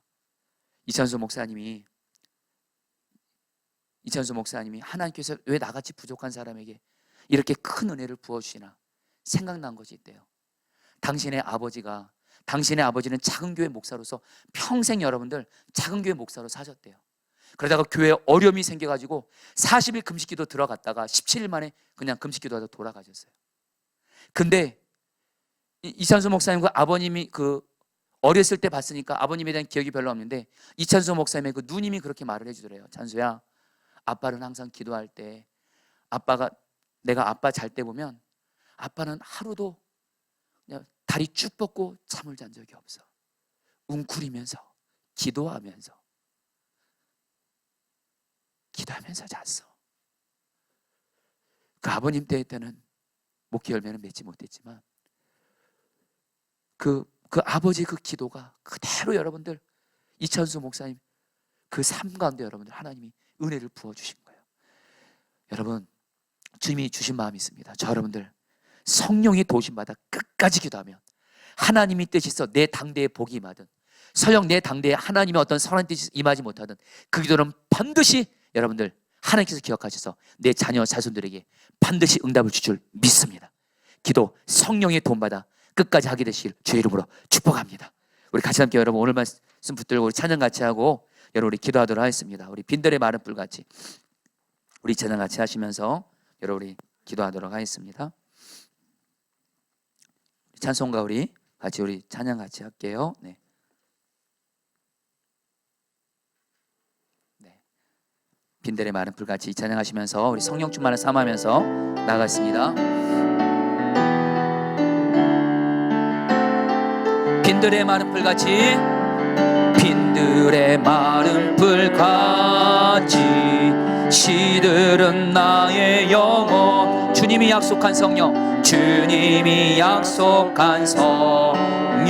이찬수 목사님이 하나님께서 왜 나같이 부족한 사람에게 이렇게 큰 은혜를 부어주시나 생각난 것이 있대요. 당신의 아버지는 작은 교회 목사로서 평생 여러분들 작은 교회 목사로 사셨대요. 그러다가 교회에 어려움이 생겨가지고 40일 금식기도 들어갔다가 17일 만에 그냥 금식기도하다 돌아가셨어요. 근데 이찬수 목사님과 아버님이 어렸을 때 봤으니까 아버님에 대한 기억이 별로 없는데, 이찬수 목사님의 그 누님이 그렇게 말을 해주더래요. 찬수야, 아빠는 항상 기도할 때 내가 아빠 잘 때 보면 아빠는 하루도 그냥 다리 쭉 뻗고 잠을 잔 적이 없어. 웅크리면서 기도하면서 잤어. 그 아버님 때는 목회 열매는 맺지 못했지만 그 아버지의 그 기도가 그대로 여러분들 이찬수 목사님 그 삶 가운데 여러분들 하나님이 은혜를 부어주신 거예요. 여러분, 주님이 주신 마음이 있습니다. 저 여러분들 성령이 도우심받아 끝까지 기도하면 하나님이 뜻이서 내 당대에 복이 임하든, 설령 내 당대에 하나님의 어떤 선한 뜻이 임하지 못하든, 그 기도는 반드시 여러분들 하나님께서 기억하셔서 내 자녀 자손들에게 반드시 응답을 줄 줄 믿습니다. 기도 성령의 도움받아 끝까지 하게 되시길 주의 이름으로 축복합니다. 우리 같이 함께 여러분 오늘 말씀 붙들고 우리 찬양 같이 하고 여러분 우리 기도하도록 하겠습니다. 우리 빈들의 마른 불같이 우리 찬양 같이 하시면서 여러분 우리 기도하도록 하겠습니다. 찬송가 우리 찬양 같이 할게요. 네. 빈들의 마른 불같이 찬양하시면서 우리 성령 충만을 삼으면서 나가겠습니다. 빈들의 마른 불같이, 빈들의 마른 불같이 시들은 나의 영혼. 주님이 약속한 성령, 주님이 약속한 성령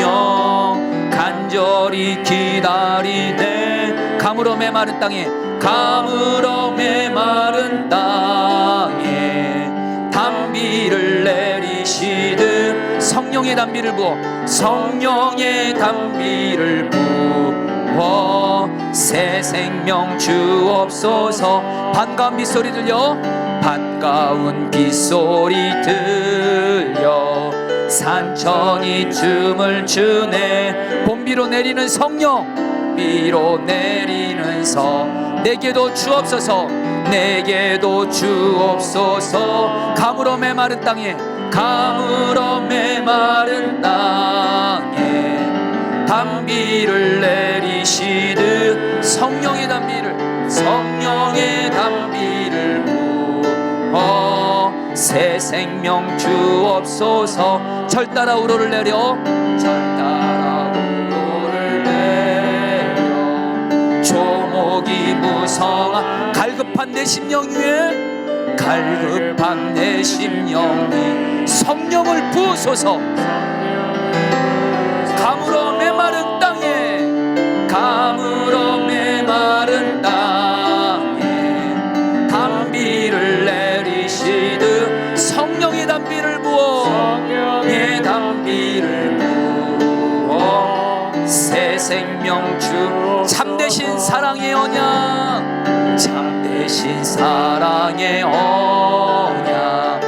간절히 기다리네. 가물어 메마른 땅에, 가물어 메마른 땅에 단비를 내리시듯 성령의 단비를 부어, 성령의 단비를 부어 새 생명 주옵소서. 반가운 빗소리 들려, 반가운 빗소리 들려 산천이 춤을 추네. 봄비로 내리는 성령, 비로 내리는서 내게도 주옵소서 내게도 주옵소서 가물어 메마른 땅에 가물어 메마른 땅에 단비를 내리시듯 성령의 단비를 부어 새 생명 주옵소서 절 따라 우러를 내려 조목이 무성한 갈급한 내 심령 위에 갈급한 내 심령 위 성령을 부으소서 가물어 메마른 땅에 가물어 메마른 땅에 단비를 내리시듯 성령의 단비를 부어 예 단비를 부어 새 생명 주 참되신 사랑의 언약 참되신 사랑의 언약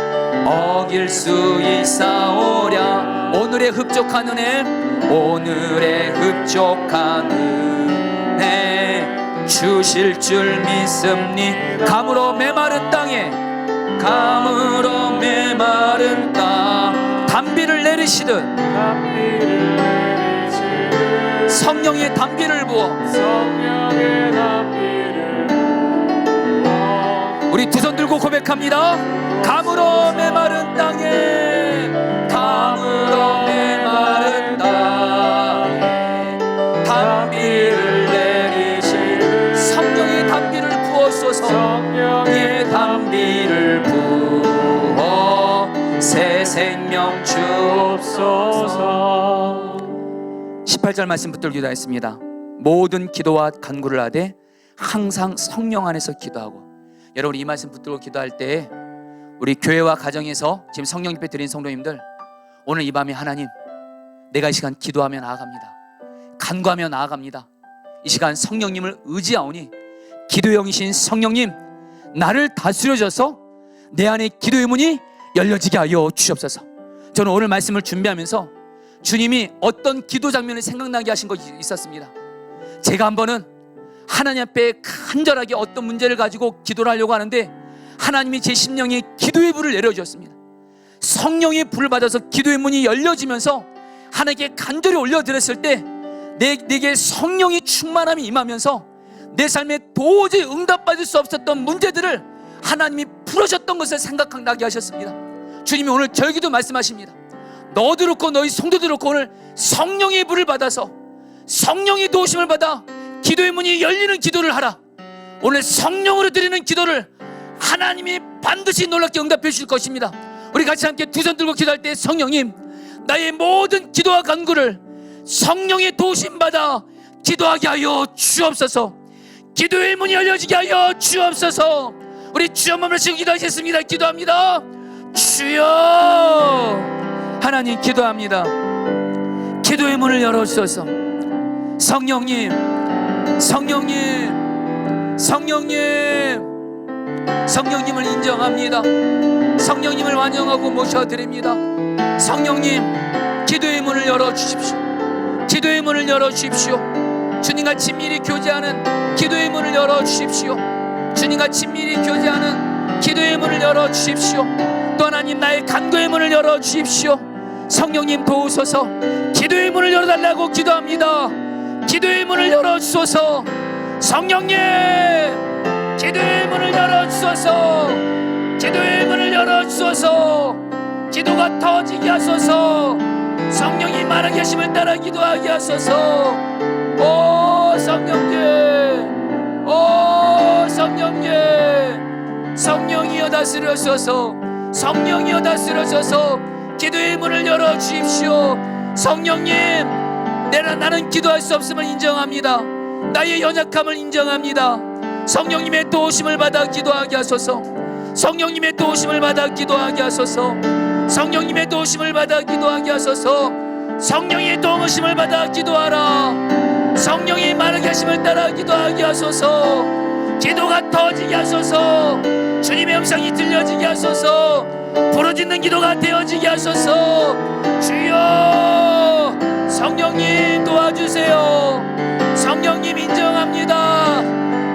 어길 수 있사오랴 오늘의 흡족한 은혜 오늘의 흡족한 은혜 주실 줄 믿습니 가물어 메마른 땅에 가물어 메마른 땅 단비를 내리시듯 성령의 단비를 부어 우리 두 손 들고 고백합니다 가물어 메마른 땅에 가물어 메마른 땅에 단비를 내리실 성령의 단비를 부어소서 성령의 단비를 부어 새 생명 주옵소서 18절 말씀 붙들고 기도하겠습니다. 모든 기도와 간구를 하되 항상 성령 안에서 기도하고 여러분 이 말씀 붙들고 기도할 때 우리 교회와 가정에서 지금 성령 집회 드린 성도님들 오늘 이 밤에 하나님 내가 이 시간 기도하며 나아갑니다 간구하며 나아갑니다 이 시간 성령님을 의지하오니 기도의 영이신 성령님 나를 다스려줘서 내 안에 기도의 문이 열려지게 하여 주옵소서 저는 오늘 말씀을 준비하면서 주님이 어떤 기도 장면을 생각나게 하신 것이 있었습니다 제가 한 번은 하나님 앞에 간절하게 어떤 문제를 가지고 기도를 하려고 하는데 하나님이 제 심령에 기도의 불을 내려주셨습니다 성령의 불을 받아서 기도의 문이 열려지면서 하나님께 간절히 올려드렸을 때 내게 성령의 충만함이 임하면서 내 삶에 도저히 응답받을 수 없었던 문제들을 하나님이 풀어줬던 것을 생각나게 하셨습니다 주님이 오늘 저에게도 말씀하십니다 너도 그렇고 너희 성도도 그렇고 오늘 성령의 불을 받아서 성령의 도우심을 받아 기도의 문이 열리는 기도를 하라 오늘 성령으로 드리는 기도를 하나님이 반드시 놀랍게 응답해 주실 것입니다 우리 같이 함께 두 손 들고 기도할 때 성령님 나의 모든 기도와 간구를 성령의 도우심 받아 기도하게 하여 주옵소서 기도의 문이 열려지게 하여 주옵소서 우리 주여 한번 치고 기도하겠습니다 기도합니다 주여 하나님 기도합니다 기도의 문을 열어주소서 성령님 성령님을 인정합니다 성령님을 환영하고 모셔드립니다 성령님 기도의 문을 열어주십시오 기도의 문을 열어주십시오 주님과 친밀히 교제하는 기도의 문을 열어주십시오 주님과 친밀히 교제하는 기도의 문을 열어주십시오 또 하나님 나의 간구의 문을 열어주십시오 성령님 도우소서 기도의 문을 열어달라고 기도합니다 기도의 문을 열어주소서 성령님 기도의 문을 열어주소서 기도의 문을 열어주소서 기도가 터지게 하소서 성령이 말하게 하심을 따라 기도하게 하소서 오 성령님 오 성령님 성령이여 다스려소서 성령이여 다스려소서 기도의 문을 열어주십시오 성령님 나는 기도할 수 없음을 인정합니다 나의 연약함을 인정합니다 성령님의 도우심을 받아 기도하게 하소서 성령님의 도우심을 받아 기도하게 하소서 성령님의 도우심을 받아 기도하게 하소서 성령의 도우심을 받아 기도하라 성령이 말하게 하심을 따라 기도하게 하소서 기도가 터지게 하소서 주님의 음성이 들려지게 하소서 부르짖는 기도가 되어지게 하소서 주여 성령님 도와주세요 성령 성령님 인정합니다.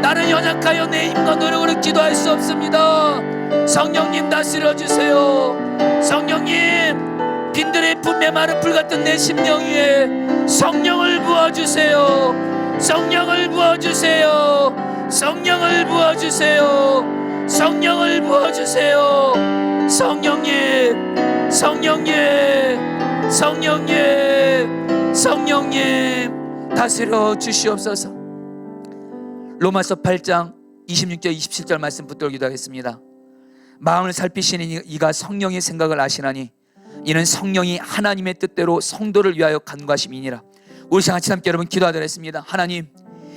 나는 연약하여 내 힘과 노력으로 기도할 수 없습니다. 성령님 다스려 주세요. 성령님, 빈들의 품에 마른 불 같은 내 심령 위에 성령을 부어주세요. 성령을 부어주세요. 성령을 부어주세요. 성령을 부어주세요. 성령님, 성령님, 성령님, 성령님 다스려 주시옵소서. 로마서 8장 26절 27절 말씀 붙들어 기도하겠습니다. 마음을 살피시는 이가 성령의 생각을 아시나니 이는 성령이 하나님의 뜻대로 성도를 위하여 간구하심이니라. 우리 같이 함께 여러분 기도하겠습니다. 하나님,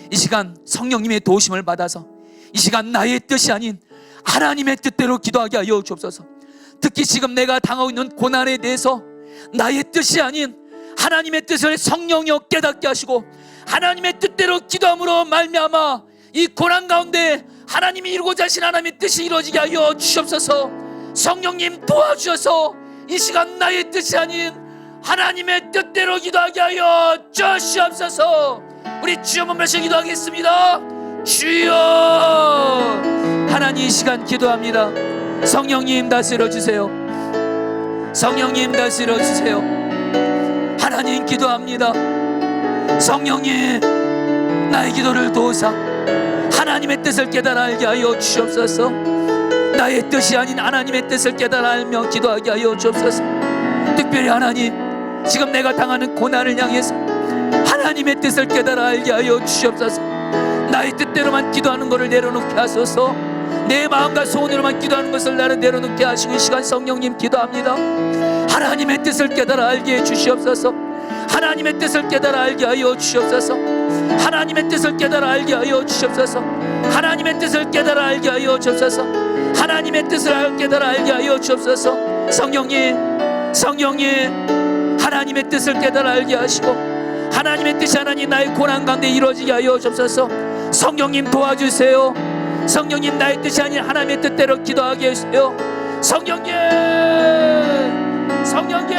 이 시간 성령님의 도우심을 받아서 이 시간 나의 뜻이 아닌 하나님의 뜻대로 기도하게 하여 주옵소서. 특히 지금 내가 당하고 있는 고난에 대해서 나의 뜻이 아닌 하나님의 뜻을 성령이여 깨닫게 하시고 하나님의 뜻대로 기도함으로 말미암아 이 고난 가운데 하나님이 이루고자 하신 하나님의 뜻이 이루어지게 하여 주시옵소서. 성령님 도와주셔서 이 시간 나의 뜻이 아닌 하나님의 뜻대로 기도하게 하여 주시옵소서. 우리 주여 몸매서 기도하겠습니다. 주여, 하나님 이 시간 기도합니다. 성령님 다스려 주세요. 성령님 다스려 주세요. 하나님 기도합니다. 성령님, 나의 기도를 도우사 하나님의 뜻을 깨달아 알게 하여 주옵소서. 나의 뜻이 아닌 하나님의 뜻을 깨달아 알며 기도하게 하여 주옵소서. 특별히 하나님, 지금 내가 당하는 고난을 향해서 하나님의 뜻을 깨달아 알게 하여 주옵소서. 나의 뜻대로만 기도하는 것을 내려놓게 하소서. 내 마음과 소원으로만 기도하는 것을 나를 내려놓게 하시고 이 시간 성령님 기도합니다. 하나님의 뜻을 깨달아 알게 해 주시옵소서. 하나님의 뜻을 깨달아 알게 하여 주시옵소서. 하나님의 뜻을 깨달아 알게 하여 주시옵소서. 하나님의 뜻을 깨달아 알게 하여 주옵소서. 하나님의 뜻을 깨달아 알게 하여 주옵소서. 성령님, 성령님, 하나님의 뜻을 깨달아 알게 하시고 하나님의 뜻이 하나님 나의 고난 가운데 이루어지게 하여 주옵소서. 성령님 도와주세요. 성령님, 나의 뜻이 아닌 하나님의 뜻대로 기도하게 해주세요. 성령님, 성령님,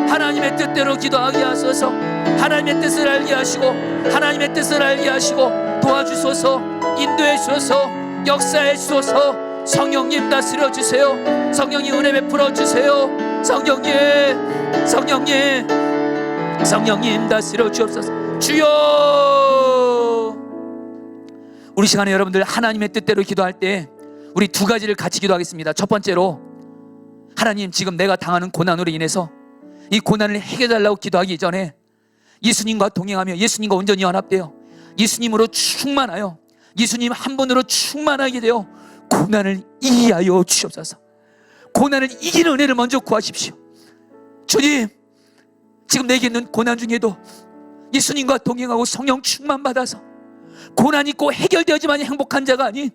하나님의 뜻대로 기도하게 하소서. 하나님의 뜻을 알게 하시고 하나님의 뜻을 알게 하시고 도와주소서. 인도해 주소서. 역사해 주소서. 성령님 다스려 주세요. 성령님 은혜 베풀어 주세요. 성령님, 성령님, 성령님 다스려 주옵소서. 주여, 우리 시간에 여러분들 하나님의 뜻대로 기도할 때 우리 두 가지를 같이 기도하겠습니다. 첫 번째로, 하나님, 지금 내가 당하는 고난으로 인해서 이 고난을 해결해달라고 기도하기 전에 예수님과 동행하며 예수님과 온전히 연합되어 예수님으로 충만하여 예수님 한 분으로 충만하게 되어 고난을 이기게 하여 주시옵소서. 고난을 이기는 은혜를 먼저 구하십시오. 주님, 지금 내게 있는 고난 중에도 예수님과 동행하고 성령 충만 받아서 고난 있고 해결되어야지만 행복한 자가 아닌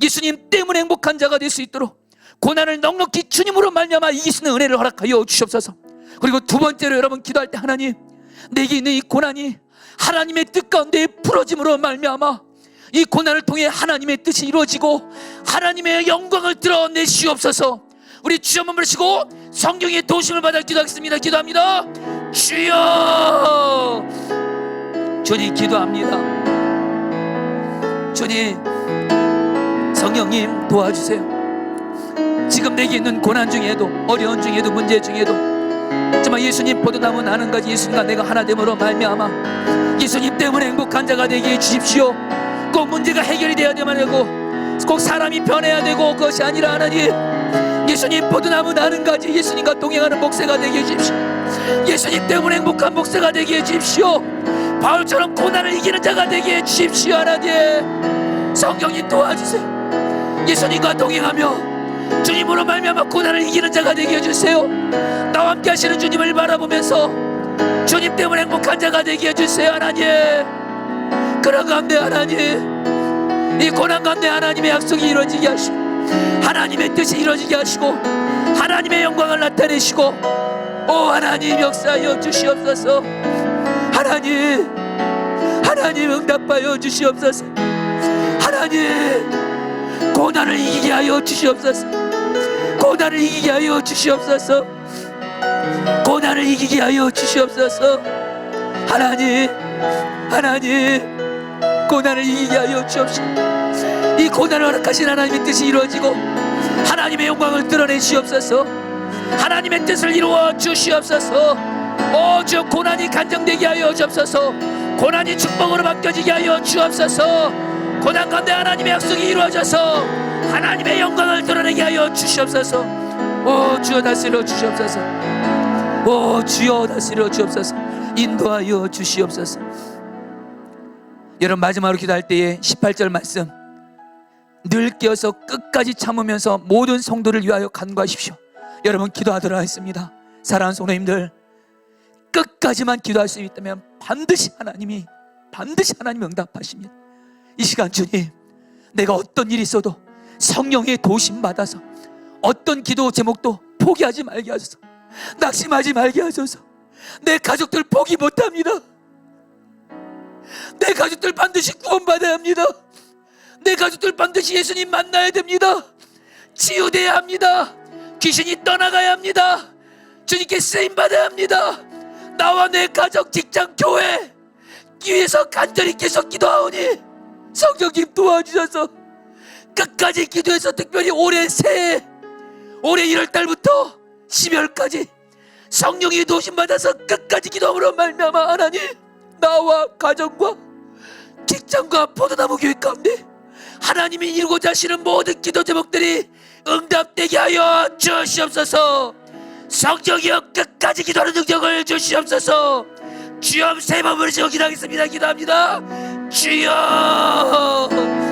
예수님 때문에 행복한 자가 될 수 있도록 고난을 넉넉히 주님으로 말미암아 이길 수 있는 은혜를 허락하여 주시옵소서. 그리고 두 번째로, 여러분 기도할 때 하나님, 내게 있는 이 고난이 하나님의 뜻 가운데 풀어짐으로 말미암아 이 고난을 통해 하나님의 뜻이 이루어지고 하나님의 영광을 드러내시옵소서. 우리 주여 머무르시고 성령의 도우심을 받아 기도하겠습니다. 기도합니다. 주여, 주님 기도합니다. 주님, 성령님 도와주세요. 지금 내게 있는 고난 중에도, 어려운 중에도, 문제 중에도 정말 예수님 포도나무 나는 가지 예수님과 내가 하나 됨으로 말미암아 예수님 때문에 행복한 자가 되게 해주십시오. 꼭 문제가 해결이 되어야만 하고 꼭 사람이 변해야 되고 그것이 아니라 하나님, 예수님 포도나무 나는 가지 예수님과 동행하는 목회가 되게 해주십시오. 예수님 때문에 행복한 목회가 되게 해주십시오. 바울처럼 고난을 이기는 자가 되게 해주십시오. 하나님, 성령님 도와주세요. 예수님과 동행하며 주님으로 말미암아 고난을 이기는 자가 되게 해주세요. 나와 함께 하시는 주님을 바라보면서 주님 때문에 행복한 자가 되게 해주세요. 하나님, 그런 가운데 하나님, 이 고난 가운데 하나님의 약속이 이루어지게 하시고 하나님의 뜻이 이루어지게 하시고 하나님의 영광을 나타내시고 오 하나님 역사하여 주시옵소서. 하나님, 하나님 응답하여 주시옵소서. 하나님, 고난을 이기게 하여 주시옵소서. 고난을 이기게 하여 주시옵소서. 고난을 이기게 하여 주시옵소서. 하나님, 하나님, 고난을 이기게 하여 주옵시고, 이 고난을 허락하신 하나님의 뜻이 이루어지고 하나님의 영광을 드러내 주옵소서. 하나님의 뜻을 이루어 주시옵소서. 오 주, 고난이 간정되게 하여 주옵소서. 고난이 축복으로 바뀌어지게 하여 주옵소서. 고난 가운데 하나님의 약속이 이루어져서 하나님의 영광을 드러내게 하여 주시옵소서. 오 주여, 다스려 주시옵소서. 오 주여, 다스려 주옵소서. 인도하여 주시옵소서. 여러분, 마지막으로 기도할 때에 18절 말씀, 늘 깨어서 끝까지 참으면서 모든 성도를 위하여 간구하십시오. 여러분, 기도하도록 하겠습니다. 사랑하는 성도님들, 끝까지만 기도할 수 있다면 반드시 하나님이 응답하십니다. 이 시간 주님, 내가 어떤 일이 있어도 성령의 도심 받아서 어떤 기도 제목도 포기하지 말게 하소서. 낙심하지 말게 하소서. 내 가족들 포기 못합니다. 내 가족들 반드시 구원받아야 합니다. 내 가족들 반드시 예수님 만나야 됩니다. 치유돼야 합니다. 귀신이 떠나가야 합니다. 주님께 쓰임받아야 합니다. 나와 내 가족, 직장, 교회 위해서 간절히 계속 기도하오니 성령님 도와주셔서 끝까지 기도해서, 특별히 올해 새해, 올해 1월달부터 12월까지 성령이 도심받아서 끝까지 기도함으로 말미암아 하나님, 나와 가정과 직장과 포도나무 교회 가운데 하나님이 이루고자 하시는 모든 기도 제목들이 응답되게 하여 주시옵소서. 성령이여, 끝까지 기도하는 능력을 주시옵소서. 주여, 세 번 부르시고 기도하겠습니다. 기도합니다. 주여.